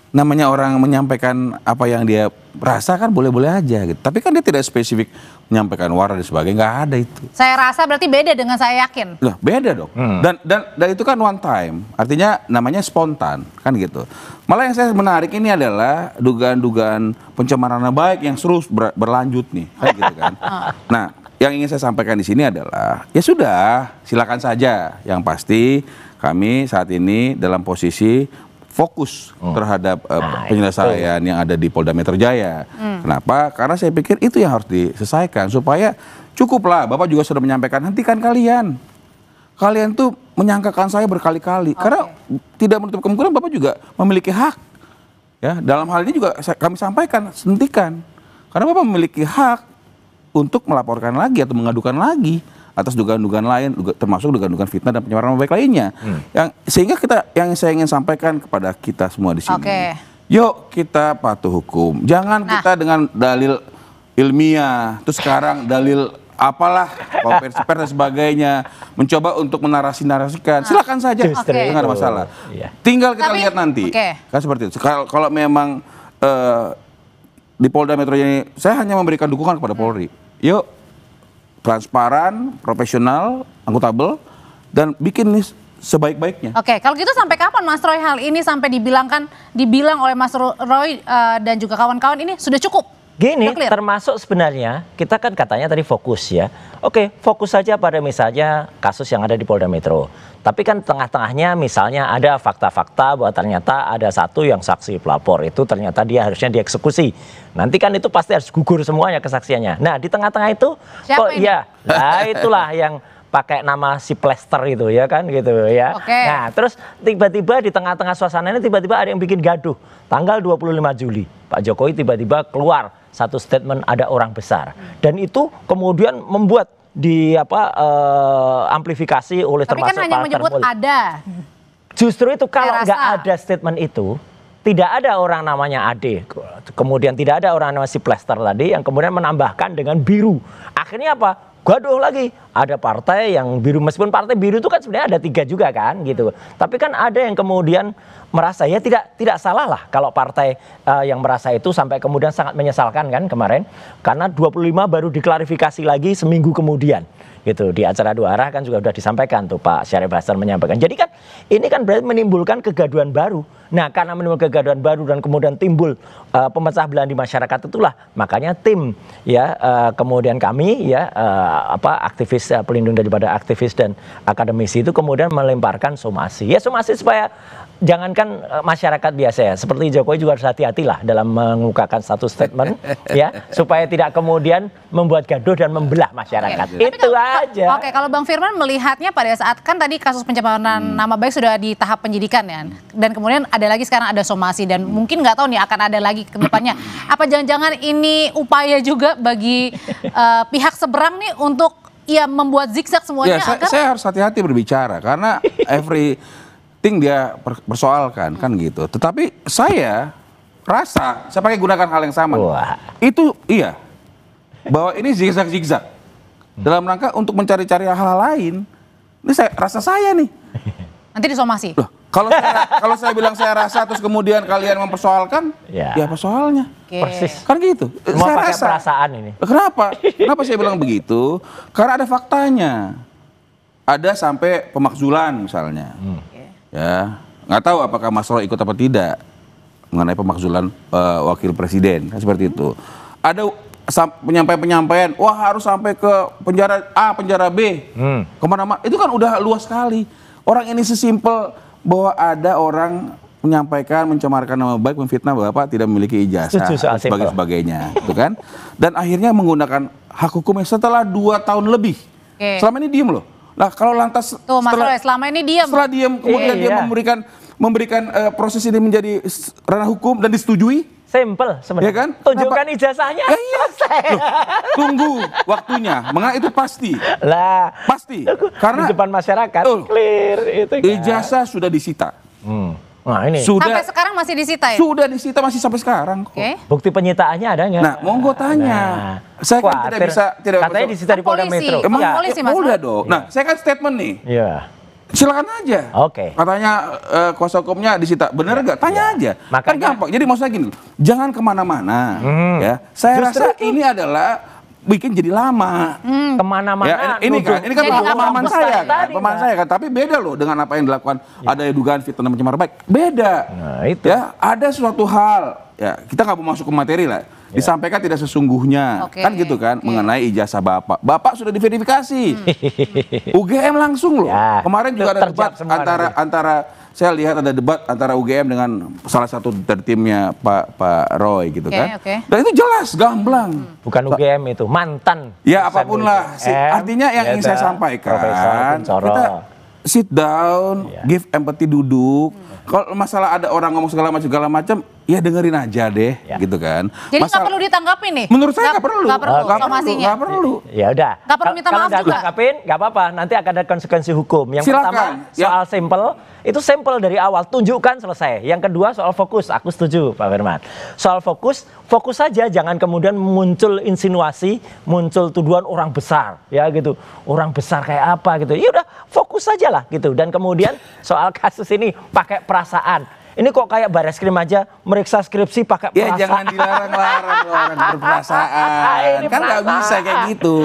Namanya orang menyampaikan apa yang dia rasa kan boleh-boleh aja gitu. Tapi kan dia tidak spesifik menyampaikan warna dan sebagainya, nggak ada itu. Saya rasa berarti beda dengan saya yakin. Loh, beda dong. Dan itu kan one time. Artinya namanya spontan kan gitu. Malah yang saya menarik ini adalah dugaan-dugaan pencemaran nama baik yang terus berlanjut nih, kan gitu kan. Nah, yang ingin saya sampaikan di sini adalah ya sudah, silakan saja. Yang pasti kami saat ini dalam posisi fokus terhadap penyelesaian yang ada di Polda Metro Jaya. Kenapa? Karena saya pikir itu yang harus diselesaikan supaya cukuplah. Bapak juga sudah menyampaikan, hentikan kalian. Kalian tuh menyangkakan saya berkali-kali. Karena tidak menutup kemungkinan Bapak juga memiliki hak. Ya, dalam hal ini juga kami sampaikan, hentikan. Karena Bapak memiliki hak untuk melaporkan lagi atau mengadukan lagi atas dugaan-dugaan lain, termasuk dugaan-dugaan fitnah dan pencemaran nama baik lainnya. Sehingga yang saya ingin sampaikan kepada kita semua di sini, yuk kita patuh hukum. Jangan kita dengan dalil ilmiah, terus sekarang dalil apalah, konversi pers dan sebagainya, mencoba untuk menarasi-narasikan. Silakan saja, nggak ada masalah. Tinggal kita lihat nanti, kan seperti itu. Kalau memang di Polda Metro ini, saya hanya memberikan dukungan kepada Polri. Yuk, transparan, profesional, akuntabel, dan bikin ini sebaik-baiknya. Oke, kalau gitu sampai kapan Mas Roy hal ini sampai dibilang oleh Mas Roy dan juga kawan-kawan ini sudah cukup? Gini, termasuk sebenarnya kita kan katanya tadi fokus ya. Oke, fokus saja pada misalnya kasus yang ada di Polda Metro. Tapi kan tengah-tengahnya misalnya ada fakta-fakta bahwa ternyata ada satu yang saksi pelapor itu ternyata dia harusnya dieksekusi. Nanti kan itu pasti harus gugur semuanya kesaksiannya. Nah, di tengah-tengah itu itulah yang pakai nama si Plester itu ya kan gitu ya. Nah, terus tiba-tiba di tengah-tengah suasana ini tiba-tiba ada yang bikin gaduh. Tanggal 25 Juli, Pak Jokowi tiba-tiba keluar satu statement ada orang besar. Dan itu kemudian membuat amplifikasi oleh termasuk kan hanya menyebut ada. Justru itu kalau nggak ada statement itu, tidak ada orang namanya Ade, kemudian tidak ada orang namanya si Plester tadi yang kemudian menambahkan dengan biru. Akhirnya apa? Gaduh lagi. Ada partai yang biru, meskipun partai biru itu kan sebenarnya ada 3 juga kan gitu. Tapi kan ada yang kemudian merasa ya tidak salah lah kalau partai yang merasa itu sampai kemudian sangat menyesalkan kan kemarin. Karena 25 baru diklarifikasi lagi seminggu kemudian. Gitu, di acara Dua Arah kan juga sudah disampaikan tuh Pak Syarif Hasan menyampaikan. Jadi kan ini kan berarti menimbulkan kegaduhan baru. Nah, karena menimbulkan kegaduhan baru dan kemudian timbul pemecah belah di masyarakat itulah makanya tim ya kemudian kami ya aktivis pelindung daripada aktivis dan akademisi itu kemudian melemparkan somasi. Ya somasi supaya jangankan masyarakat biasa ya, seperti Jokowi juga harus hati-hatilah dalam mengemukakan satu statement ya supaya tidak kemudian membuat gaduh dan membelah masyarakat. Itu aja. Oke, kalau Bang Firman melihatnya pada saat kan tadi kasus pencemaran nama baik sudah di tahap penyidikan ya, dan kemudian ada lagi sekarang ada somasi dan mungkin nggak tahu nih akan ada lagi ke depannya. Apa jangan-jangan ini upaya juga bagi pihak seberang nih untuk membuat zigzag semuanya? Saya harus hati-hati berbicara karena dia persoalkan kan gitu. Tetapi saya rasa saya pakai gunakan hal yang sama. Itu bahwa ini zigzag dalam rangka untuk mencari-cari hal lain. Ini saya nih. Nanti disomasi. Loh, kalau saya bilang saya rasa terus kemudian kalian mempersoalkan, ya apa soalnya? Persis. Kan gitu. Mau saya pakai rasa. perasaan ini. Kenapa? Kenapa saya bilang begitu? Karena ada faktanya. Ada sampai pemakzulan misalnya. Ya, nggak tahu apakah Mas Roy ikut apa tidak mengenai pemakzulan wakil presiden, kan seperti itu. Ada penyampaian, wah harus sampai ke penjara A, penjara B, kemana-mana. Itu kan udah luas sekali. Orang ini sesimpel bahwa ada orang menyampaikan, mencemarkan nama baik, memfitnah Bapak tidak memiliki ijazah, dan sebagainya, gitu kan? Dan akhirnya menggunakan hak hukumnya setelah 2 tahun lebih. Selama ini diem loh. Nah, kalau lantas Mas Roy selama ini diam. Setelah diam kemudian dia memberikan proses ini menjadi ranah hukum dan disetujui. Simple sebenarnya. Ya kan? Tunjukkan ijazahnya. Selesai. Tunggu waktunya. Itu pasti. Lah, pasti. Karena di depan masyarakat clear itu kan. Ijazah sudah disita. Nah, ini. Sampai sekarang masih disita ya? Sudah disita, masih sampai sekarang. Bukti penyitaannya ada nggak? Nah, monggo tanya. Saya kan tidak bisa katanya disita di Polda Metro. Polisi dong. Nah, saya kan statement nih. Iya. Silakan aja. Oke. Katanya kuasa hukumnya disita, bener nggak? Tanya aja. Kan gampang. Jadi maksudnya gini, jangan kemana-mana. Ya, saya rasa ini adalah bikin jadi lama. Kemana-mana. Ya, ini kan pemahaman saya kan. Tapi beda loh dengan apa yang dilakukan. Ada dugaan fitnah dan pencemaran baik. Beda. Nah, itu. Ya, ada suatu hal. Ya, kita nggak mau masuk ke materi lah. Disampaikan tidak sesungguhnya, kan gitu kan, mengenai ijazah bapak. Bapak sudah diverifikasi, UGM langsung loh. Kemarin juga ada debat antara saya lihat ada debat antara UGM dengan salah satu dari timnya Pak Roy gitu kan. Dan itu jelas gamblang. Bukan UGM itu, mantan. Ya apapun lah. Artinya yang ingin saya sampaikan, kita sit down, give empathy, duduk. Kalau masalah ada orang ngomong segala macam, ya dengerin aja deh, gitu kan. Jadi nggak perlu ditanggapi nih? Menurut saya nggak perlu. Nggak perlu. Ya udah. Nggak perlu minta maaf juga. Tanggapin, nggak apa-apa. Nanti akan ada konsekuensi hukum. Yang pertama soal sampel, itu sampel dari awal. Tunjukkan selesai. Yang kedua soal fokus. Aku setuju Pak Firman. Soal fokus saja. Jangan kemudian muncul insinuasi, muncul tuduhan orang besar, ya gitu. Orang besar kayak apa gitu. Ya udah, fokus saja lah gitu. Dan kemudian soal kasus ini pakai perasaan. Ini kok kayak Bareskrim aja meriksa skripsi pakai perasaan. Ya jangan dilarang-larang orang berperasaan. Kan nggak bisa kayak gitu.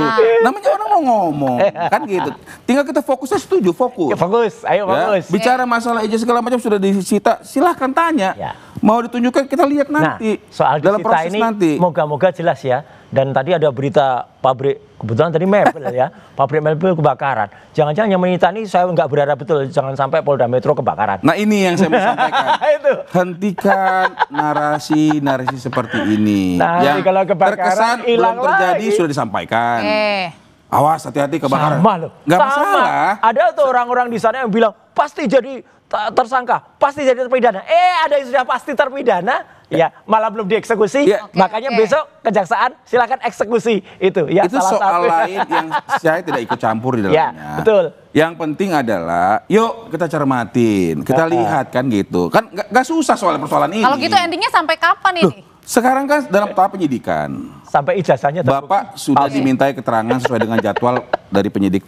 Namanya orang mau ngomong, kan gitu. Tinggal kita fokusnya setuju, fokus. Fokus, ayo fokus. Bicara masalah ijazah segala macam sudah disita, silahkan tanya. Mau ditunjukkan kita lihat nanti. Soal dalam disita proses ini nanti. Moga-moga jelas ya. Dan tadi ada berita pabrik, kebetulan tadi mebel ya, pabrik mebel kebakaran. Jangan-jangan yang menyita ini saya nggak berharap betul, jangan sampai Polda Metro kebakaran. Nah ini yang saya mau sampaikan. Hentikan narasi seperti ini. Yang kalau kebakaran, terkesan belum terjadi sudah disampaikan. Awas, hati-hati kebakaran. Sama loh. Nggak masalah. Ada tuh orang-orang di sana yang bilang pasti jadi tersangka, pasti jadi terpidana. Ada yang sudah pasti terpidana, ya malah belum dieksekusi. Makanya besok kejaksaan silakan eksekusi itu. Ya, itu soal lain yang saya tidak ikut campur di dalamnya. Ya, betul. Yang penting adalah, yuk kita cermatin, kita lihat kan gitu. Kan nggak susah soal persoalan ini. Kalau gitu endingnya sampai kapan ini? Sekarang kan dalam tahap penyidikan. Sampai ijazahnya Bapak sudah dimintai keterangan sesuai dengan jadwal dari penyidik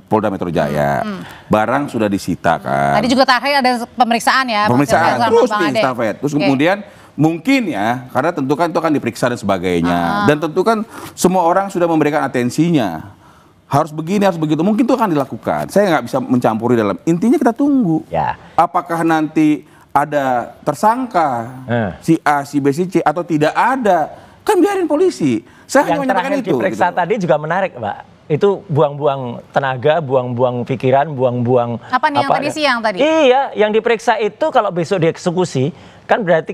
Polda Metro Jaya. Barang sudah disita kan. Tadi juga terakhir ada pemeriksaan ya. Pemeriksaan terus di Stafet. Terus kemudian mungkin ya, karena tentu kan itu akan diperiksa dan sebagainya. Dan tentu kan semua orang sudah memberikan atensinya. Harus begini, harus begitu. Mungkin itu akan dilakukan. Saya nggak bisa mencampuri dalam. Intinya kita tunggu. Apakah nanti ada tersangka si A, si B, si C atau tidak ada? Kan biarin polisi. Saya hanya menyampaikan itu. Diperiksa gitu. Tadi juga menarik, Pak. Itu buang-buang tenaga, buang-buang pikiran, buang-buang apa nih yang tadi siang tadi? Iya, yang diperiksa itu kalau besok dieksekusi kan berarti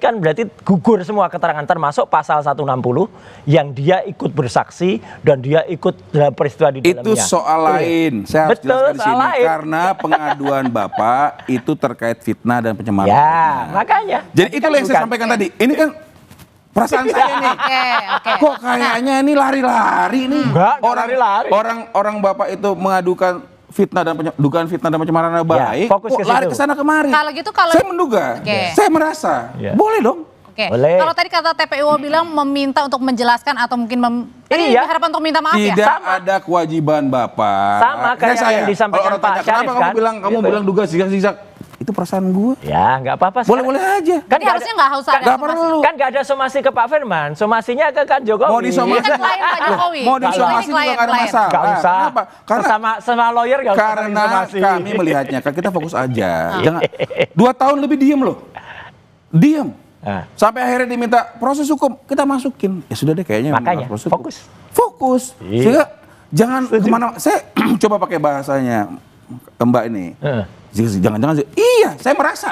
gugur semua keterangan termasuk pasal 160 yang dia ikut bersaksi dan dia ikut dalam peristiwa di dalamnya. Itu soal lain. Saya harus jelaskan di sini karena pengaduan Bapak itu terkait fitnah dan pencemaran. Ya, makanya. Jadi itulah yang saya sampaikan tadi. Ini kan perasaan saya nih. Kok kayaknya ini lari-lari nih. Orang Bapak itu mengadukan dugaan fitnah dan pencemaran nama baik. Kok lari ke sana kemari? Kalau gitu saya menduga. Saya merasa. Boleh dong. Boleh. Kalau tadi kata TPU bilang meminta untuk menjelaskan atau mungkin harapan untuk minta maaf ya? Tidak ada kewajiban Bapak. Sama kayak yang disampaikan Pak Syarif kan. Kamu bilang duga zigzag. Itu perasaan gue. Ya nggak apa-apa. Boleh-boleh aja. Kan harusnya nggak usah ada perlu. Kan nggak ada somasi ke Pak Firman. Somasinya ke kan Jokowi. Mau disomasi kan klien Pak Jokowi. Mau disomasi juga nggak ada masalah. Nggak usah. Kenapa? Karena sama lawyer nggak usah. Karena kami melihatnya kan kita fokus aja. Jangan 2 tahun lebih diem loh. Diem. Sampai akhirnya diminta proses hukum, kita masukin. Ya sudah deh kayaknya. Makanya fokus. Sehingga jangan kemana. Saya coba pakai bahasanya Mbak ini. Jangan-jangan iya, saya merasa.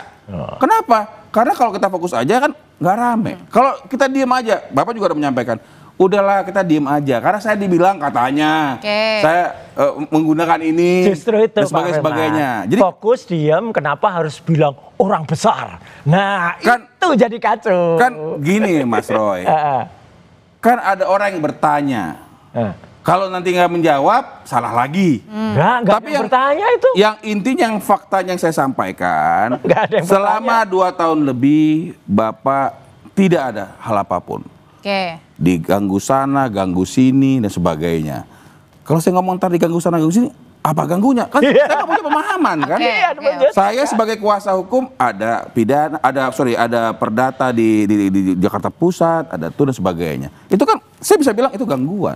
Kenapa? Karena kalau kita fokus aja kan nggak rame. Kalau kita diem aja, Bapak juga udah menyampaikan, udahlah kita diem aja. Karena saya dibilang katanya, saya menggunakan ini justru itu, dan sebagainya. Jadi fokus diem, kenapa harus bilang orang besar? Nah kan, itu jadi kacau. Kan gini Mas Roy, kan ada orang yang bertanya. Kalau nanti nggak menjawab, salah lagi. Tapi yang bertanya itu. Yang intinya, yang faktanya yang saya sampaikan, selama 2 tahun lebih, Bapak tidak ada hal apapun. Diganggu sana, ganggu sini, dan sebagainya. Kalau saya ngomong ntar diganggu sana, ganggu sini, Apa ganggunya? Kan saya nggak punya pemahaman kan. Saya sebagai kuasa hukum ada pidana, ada perdata di Jakarta Pusat, ada itu dan sebagainya. Itu kan saya bisa bilang itu gangguan.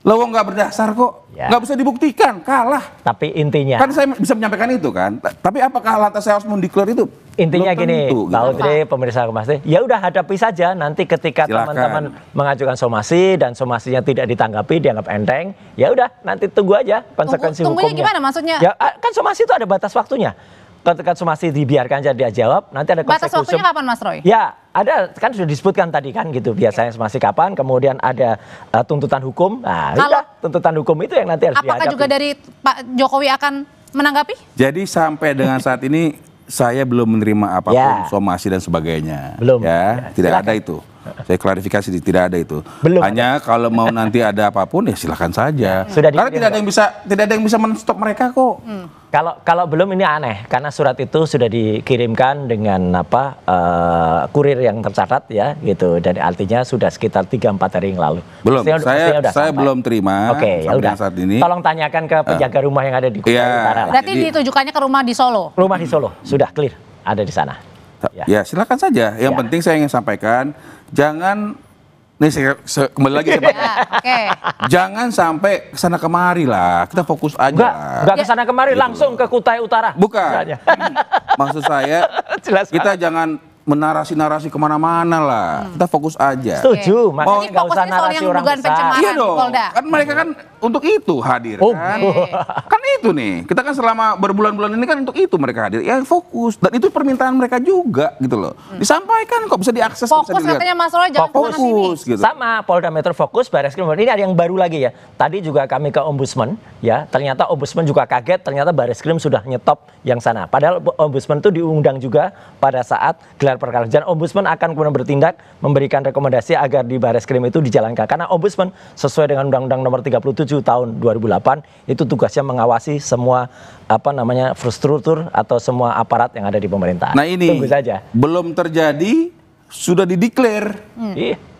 Lawang nggak berdasar kok, nggak bisa dibuktikan, kalah. Tapi intinya kan saya bisa menyampaikan itu kan. Tapi apakah lantas saya harus mendeklar itu? Intinya gini, tentu, Pak Udri, pemirsa Kompas TV, ya udah hadapi saja. Nanti ketika teman-teman mengajukan somasi dan somasinya tidak ditanggapi, dianggap enteng, ya udah nanti tunggu aja konsekuensi hukumnya. Tunggunya gimana maksudnya? Ya kan somasi itu ada batas waktunya. Ketika somasi dibiarkan aja dia jawab, nanti ada konsekuensi. Batas waktunya kapan, Mas Roy? Ya, ada kan sudah disebutkan tadi kan gitu. Biasanya somasi kapan, kemudian ada tuntutan hukum. Nah, udah, tuntutan hukum itu yang nanti harus dihadapi. Apakah juga dari Pak Jokowi akan menanggapi? Jadi sampai dengan saat ini saya belum menerima apapun somasi dan sebagainya. Belum. Ya, tidak ada itu. Saya klarifikasi tidak ada itu. Belum. Hanya kalau mau nanti ada apapun ya silakan saja. Sudah karena tidak ada yang bisa men-stop mereka kok. Kalau belum ini aneh karena surat itu sudah dikirimkan dengan kurir yang tercatat ya gitu, dan artinya sudah sekitar 3-4 hari yang lalu. Belum. Mestinya Saya belum terima. Oke, ya udah. Saat ini. Tolong tanyakan ke penjaga rumah yang ada di Kutai Utara. Berarti ditujukannya ke rumah di Solo. Rumah di Solo sudah clear ada di sana. Ya silakan saja. Yang penting saya ingin sampaikan, jangan kembali lagi jangan sampai kesana kemari lah. Kita fokus aja. Enggak kesana kemari, langsung ke Kutai Utara. Bukan. Maksud saya kita jangan menarasi-narasi kemana-mana lah. Kita fokus aja. Setuju. Makanya nggak usah narasi orang besar. Iya dong. Kan mereka kan untuk itu hadir kan. Kan itu nih. Kita kan selama berbulan-bulan ini kan untuk itu mereka hadir. Ya fokus. Dan itu permintaan mereka juga gitu loh. Disampaikan kok, bisa diakses. Fokus bisa katanya Mas Roy, jangan fokus gitu. Sama Polda Metro fokus, Barreskrim. Ini ada yang baru lagi ya. Tadi juga kami ke Ombudsman ya. Ternyata Ombudsman juga kaget. Ternyata Barreskrim sudah nyetop yang sana. Padahal Ombudsman itu diundang juga pada saat gelar perkara. Dan Ombudsman akan kemudian bertindak memberikan rekomendasi agar di Barreskrim itu dijalankan. Karena Ombudsman sesuai dengan Undang-Undang Nomor 37 tahun 2008 itu tugasnya mengawasi semua struktur atau semua aparat yang ada di pemerintahan. Nah ini tunggu saja. Belum terjadi sudah dideklar.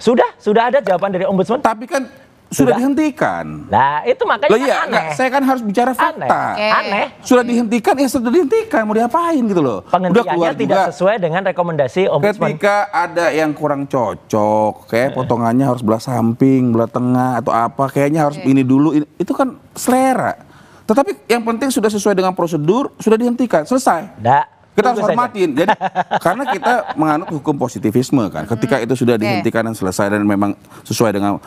Sudah ada jawaban dari Ombudsman. Tapi kan sudah dihentikan. Nah itu makanya aneh. Saya kan harus bicara fakta. Aneh. Sudah dihentikan, ya sudah dihentikan. Mau diapain gitu loh. Penghentiannya tidak sesuai dengan rekomendasi Ombudsman. Ketika ada yang kurang cocok, kayak potongannya harus belah samping, belah tengah atau apa, kayaknya harus ini dulu. Itu kan selera. Tetapi yang penting sudah sesuai dengan prosedur, sudah dihentikan, selesai. Kita harus hormatin. Jadi karena kita menganut hukum positivisme kan. Ketika itu sudah dihentikan dan selesai dan memang sesuai dengan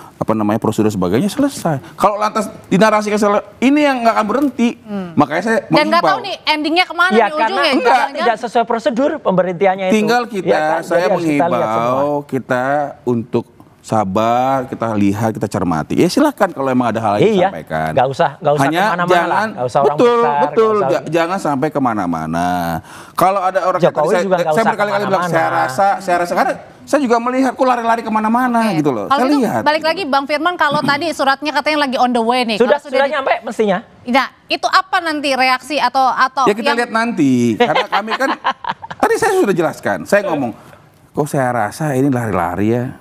prosedur sebagainya, selesai. Kalau lantas dinarasikan ini yang nggak akan berhenti. Makanya saya mengimbau. Dan nggak tahu nih endingnya kemana di ujungnya. Tidak sesuai prosedur pemberhentiannya itu. Tinggal kita, saya mengimbau kita untuk sabar, kita lihat, kita cermati. Ya silakan kalau emang ada hal yang disampaikan. Nggak usah kemana-mana. Betul. Jangan sampai kemana-mana. Kalau ada orang Jokowi juga nggak usah berkali-kali bilang, saya rasa karena saya juga melihat kok lari-lari kemana-mana gitu loh. Kalau saya itu lihat. balik lagi Bang Firman, kalau tadi suratnya katanya lagi on the way nih. Sudah nyampe mestinya. Nah, itu apa nanti reaksi atau ya kita lihat nanti. Karena kami kan tadi saya sudah jelaskan. Saya ngomong, kok saya rasa ini lari-lari ya.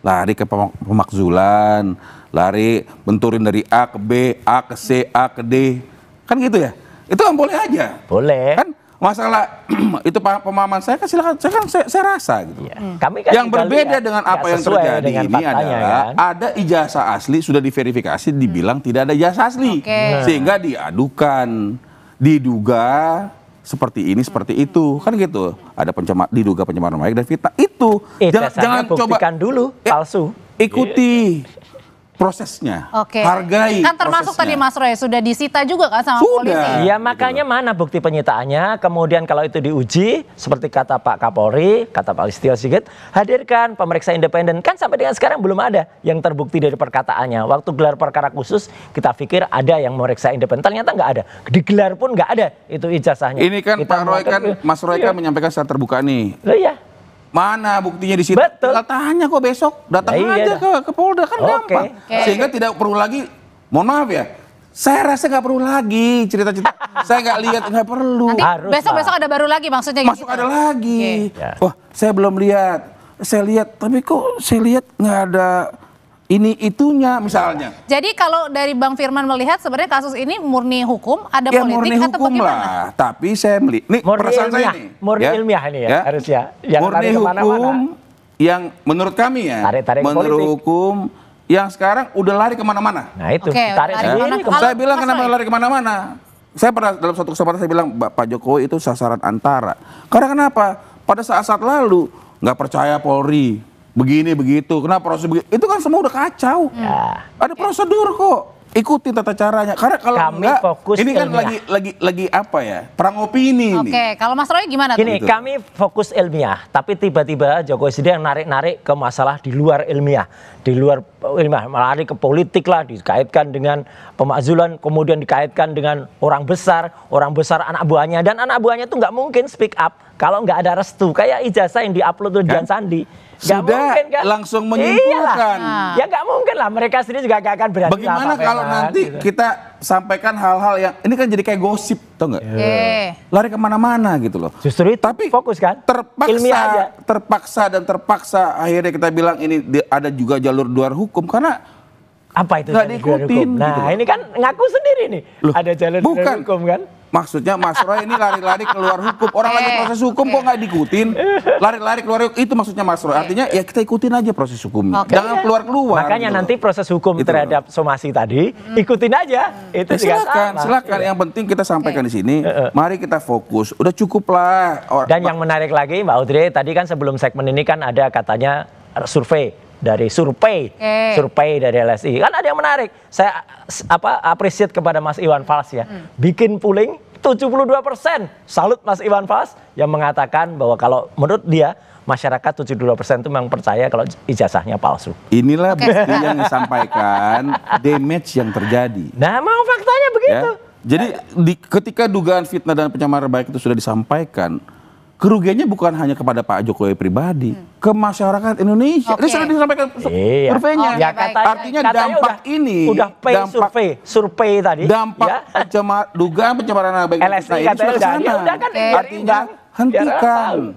Lari ke pemakzulan, lari benturin dari A ke B, A ke C, A ke D. Kan gitu ya? Itu kan boleh aja. Boleh. Kan masalah itu pemahaman saya kan silakan, saya rasa gitu. Kami kan yang berbeda dengan apa yang terjadi ini adalah ada ijazah asli sudah diverifikasi dibilang tidak ada ijazah asli. Sehingga diadukan, diduga seperti ini, seperti itu, kan gitu. Ada diduga pencemaran nama baik dan fitnah itu. Jangan coba dulu palsu. Ikuti prosesnya. Hargai kan termasuk prosesnya. tadi Mas Roy sudah disita juga kan sama polisi. Ya makanya mana bukti penyitaannya. Kemudian kalau itu diuji seperti kata Pak Kapolri, kata Pak Listio Sigit, hadirkan pemeriksa independen. Kan sampai dengan sekarang belum ada yang terbukti dari perkataannya. Waktu gelar perkara khusus kita pikir ada yang memeriksa independen, ternyata nggak ada. Digelar pun nggak ada itu ijazahnya. Ini kan Pak Roy kan, Mas Roy kan menyampaikan secara terbuka nih. Iya. Mana buktinya di situ? Betul. Tanya kok besok, datang aja ke Polda kan gampang. Sehingga tidak perlu lagi, mohon maaf ya, saya rasa nggak perlu lagi cerita-cerita. Saya nggak lihat, nggak perlu. Nanti besok ada baru lagi maksudnya. Masuk ada lagi. Wah, saya belum lihat. Saya lihat, tapi kok saya lihat nggak ada ini itunya misalnya. Jadi kalau dari Bang Firman melihat sebenarnya kasus ini murni hukum, ada Ya politik murni atau hukum bagaimana? lah, tapi saya melihat, ini Murni perasaan saya ilmiah, nih. murni ilmiah ini ya, harusnya. Jangan Murni lari kemana-mana. hukum yang menurut kami ya, Tarik-tarik menurut politik. hukum yang sekarang udah lari kemana-mana. Nah itu, Oke, tarik lari sendiri. kemana? Saya bilang Mas kenapa Roy? lari kemana-mana. Saya pernah dalam satu kesempatan saya bilang Pak Jokowi itu sasaran antara. Karena kenapa? Pada saat-saat lalu nggak percaya Polri, begini begitu. Kenapa proses begitu? Itu kan semua udah kacau. Ada prosedur kok. Ikuti tata caranya. Karena kalau Kami enggak, fokus ini kan ilmiah. lagi apa ya? Perang opini ini. Oke, kalau Mas Roy gimana? Gini, tuh? kami fokus ilmiah, tapi tiba-tiba Jokowi sedang narik-narik ke masalah di luar ilmiah. Di luar ilmiah, melari ke politik lah, dikaitkan dengan pemakzulan, kemudian dikaitkan dengan orang besar anak buahnya. Dan anak buahnya itu nggak mungkin speak up kalau nggak ada restu. Kayak ijazah yang diupload Dian Sandi. Nggak Sudah mungkin, kan? langsung menyimpulkan. Iyalah. Ya nggak mungkin lah, mereka sendiri juga nggak akan berani. Bagaimana lah, Pak kalau Firman, nanti gitu. kita sampaikan hal-hal yang ini kan jadi kayak gosip, tau nggak? Lari kemana-mana gitu loh. Justru itu tapi fokus kan? Ilmiah aja. terpaksa akhirnya kita bilang ini ada juga jalur luar hukum karena apa itu nggak jalur luar diikutin. hukum? Nah gitu loh. ini kan ngaku sendiri nih. Loh, ada jalur luar bukan. hukum kan? Maksudnya Mas Roy ini lari-lari keluar hukum. Orang lagi proses hukum kok nggak diikutin. Lari-lari keluar hukum. Itu maksudnya Mas Roy. Artinya ya kita ikutin aja proses hukumnya. Jangan keluar-keluar. Makanya gitu nanti loh. proses hukum Gitu terhadap somasi tadi, ikutin aja. Itu juga silakan. Yang penting kita sampaikan di sini. Mari kita fokus. Udah cukup lah. Dan yang menarik lagi Mbak Audrey, tadi kan sebelum segmen ini kan ada katanya survei dari LSI. Kan ada yang menarik. Saya appreciate kepada Mas Iwan Fals ya. Bikin polling 72%. Salut Mas Iwan Fals yang mengatakan bahwa kalau menurut dia masyarakat 72% itu memang percaya kalau ijazahnya palsu. Inilah bukti yang disampaikan damage yang terjadi. Nah, mau faktanya begitu. Ya? Jadi ketika dugaan fitnah dan pencemaran baik itu sudah disampaikan, kerugiannya bukan hanya kepada Pak Jokowi pribadi, ke masyarakat Indonesia. Ini sudah disampaikan surveinya. Ya, artinya dampak ini, udah survei tadi. Dampak dugaan pencemaran nama baik LSI ini katanya sudah udah sana. kan Artinya hentikan.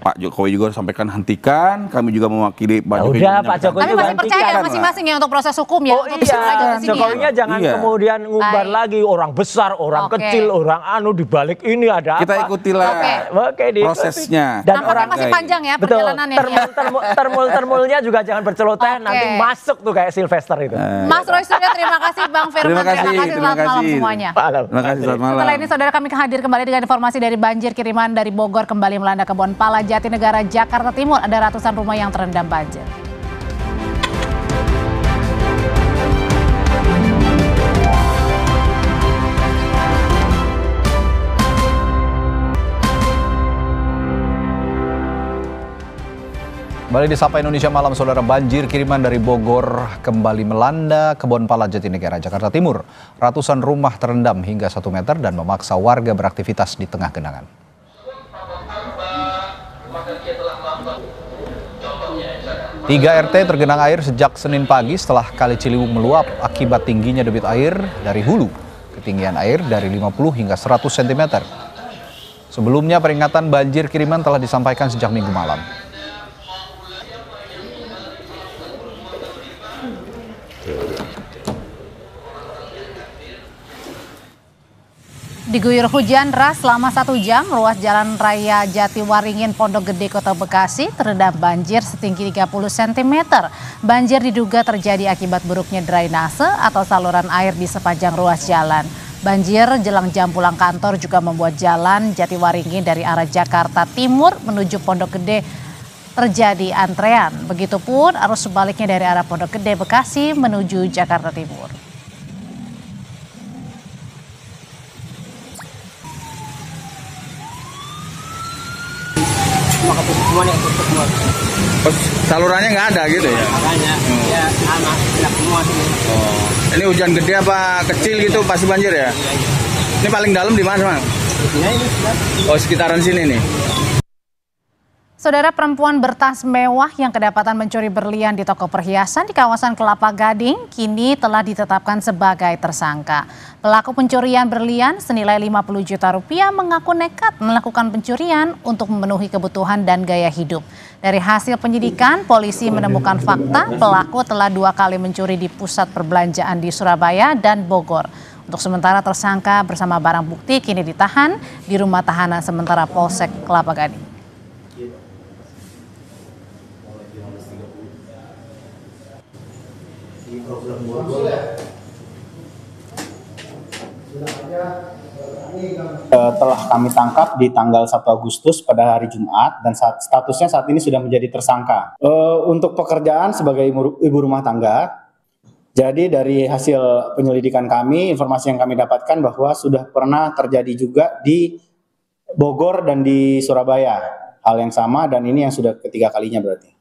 Pak Jokowi juga sampaikan hentikan. Kami juga mewakili Pak Jokowi. Udah, Pak Jokowi Tapi masih percaya masing-masing ya untuk proses hukum ya? Oh iya, Jokowinya jangan kemudian ngumbar lagi orang besar, orang kecil, orang dibalik ini ada apa. Kita ikutilah prosesnya. Dan orang masih panjang ya perjalanannya. Termul-termulnya juga jangan berceloteh, nanti masuk tuh kayak Sylvester itu. Mas Roy Suryo, terima kasih. Bang Firman, terima kasih. Selamat malam semuanya. Terima kasih, selamat malam. Setelah ini saudara kami hadir kembali dengan informasi dari banjir kiriman dari Bogor kembali melanda Kebon Pala, Jatinegara, Jakarta Timur. Ada ratusan rumah yang terendam banjir. Kembali di Sapa Indonesia Malam, saudara. Banjir kiriman dari Bogor kembali melanda Kebon Pala, Jatinegara, Jakarta Timur. Ratusan rumah terendam hingga 1 meter dan memaksa warga beraktivitas di tengah genangan. Tiga RT tergenang air sejak Senin pagi setelah Kali Ciliwung meluap akibat tingginya debit air dari hulu. Ketinggian air dari 50 hingga 100 cm. Sebelumnya peringatan banjir kiriman telah disampaikan sejak Minggu malam. Diguyur hujan deras selama 1 jam, ruas Jalan Raya Jatiwaringin Pondok Gede Kota Bekasi terendam banjir setinggi 30 cm. Banjir diduga terjadi akibat buruknya drainase atau saluran air di sepanjang ruas jalan. Banjir jelang jam pulang kantor juga membuat jalan Jatiwaringin dari arah Jakarta Timur menuju Pondok Gede terjadi antrean. Begitupun arus sebaliknya dari arah Pondok Gede Bekasi menuju Jakarta Timur. Salurannya nggak ada gitu ya? Makanya, ya anak semua sini. Ini hujan gede apa kecil gitu pasti banjir ya? Ini paling dalam di mana, Bang? Oh, sekitaran sini nih. Saudara, perempuan bertas mewah yang kedapatan mencuri berlian di toko perhiasan di kawasan Kelapa Gading kini telah ditetapkan sebagai tersangka. Pelaku pencurian berlian senilai 50 juta rupiah mengaku nekat melakukan pencurian untuk memenuhi kebutuhan dan gaya hidup. Dari hasil penyidikan, polisi menemukan fakta pelaku telah 2 kali mencuri di pusat perbelanjaan di Surabaya dan Bogor. Untuk sementara tersangka bersama barang bukti kini ditahan di rumah tahanan sementara Polsek Kelapa Gading. Telah kami tangkap di tanggal 1 Agustus pada hari Jumat dan statusnya saat ini sudah menjadi tersangka. Untuk pekerjaan sebagai ibu rumah tangga, jadi dari hasil penyelidikan kami, informasi yang kami dapatkan bahwa sudah pernah terjadi juga di Bogor dan di Surabaya. Hal yang sama dan ini yang sudah ketiga kalinya berarti.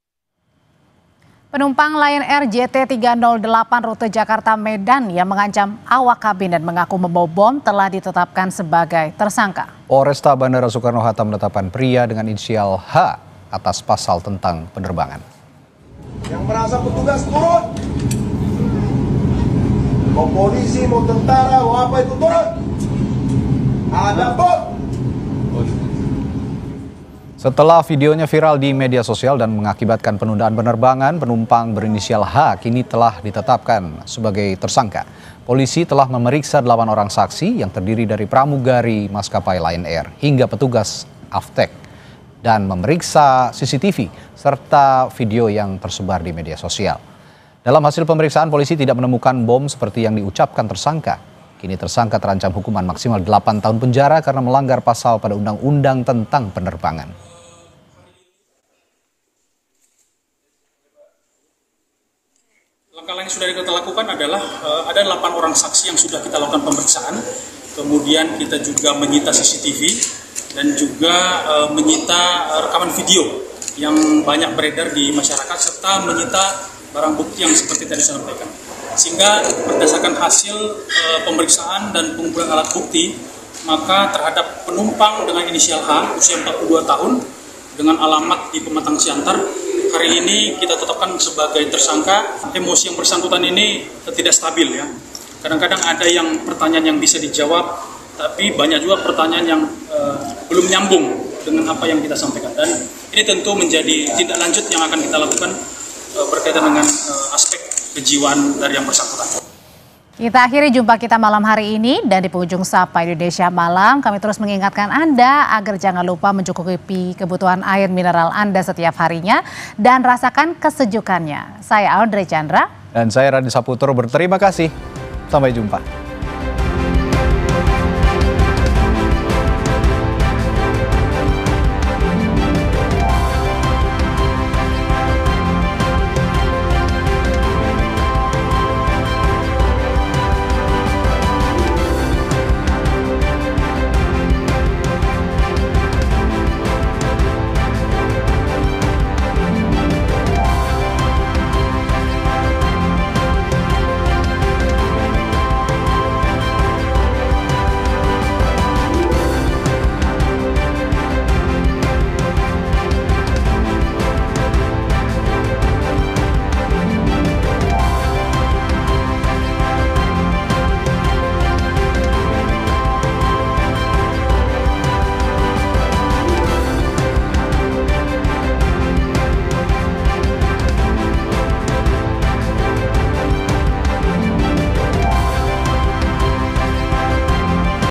Penumpang Lion Air JT308 rute Jakarta-Medan yang mengancam awak kabin dan mengaku membawa bom telah ditetapkan sebagai tersangka. Polresta Bandara Soekarno-Hatta menetapkan pria dengan inisial H atas pasal tentang penerbangan. Yang merasa petugas turun. Mau polisi, mau tentara, mau apa itu turun. Ada bom. Setelah videonya viral di media sosial dan mengakibatkan penundaan penerbangan, penumpang berinisial H kini telah ditetapkan sebagai tersangka. Polisi telah memeriksa 8 orang saksi yang terdiri dari pramugari maskapai Lion Air hingga petugas Aftek dan memeriksa CCTV serta video yang tersebar di media sosial. Dalam hasil pemeriksaan, polisi tidak menemukan bom seperti yang diucapkan tersangka. Kini tersangka terancam hukuman maksimal 8 tahun penjara karena melanggar pasal pada Undang-Undang tentang penerbangan. Langkah lain yang sudah kita lakukan adalah ada 8 orang saksi yang sudah kita lakukan pemeriksaan. Kemudian kita juga menyita CCTV dan juga menyita rekaman video yang banyak beredar di masyarakat serta menyita barang bukti yang seperti tadi saya sampaikan. Sehingga berdasarkan hasil pemeriksaan dan pengumpulan alat bukti, maka terhadap penumpang dengan inisial H usia 42 tahun dengan alamat di Pematang Siantar, hari ini kita tetapkan sebagai tersangka. Emosi yang bersangkutan ini tidak stabil ya. Kadang-kadang ada yang pertanyaan yang bisa dijawab, tapi banyak juga pertanyaan yang belum nyambung dengan apa yang kita sampaikan. Dan ini tentu menjadi tindak lanjut yang akan kita lakukan berkaitan dengan aspek kejiwaan dari yang bersangkutan. Kita akhiri jumpa kita malam hari ini dan di penghujung Sapa Indonesia Malam kami terus mengingatkan Anda agar jangan lupa mencukupi kebutuhan air mineral Anda setiap harinya dan rasakan kesejukannya. Saya Audrey Chandra dan saya Radi Saputro berterima kasih. Sampai jumpa.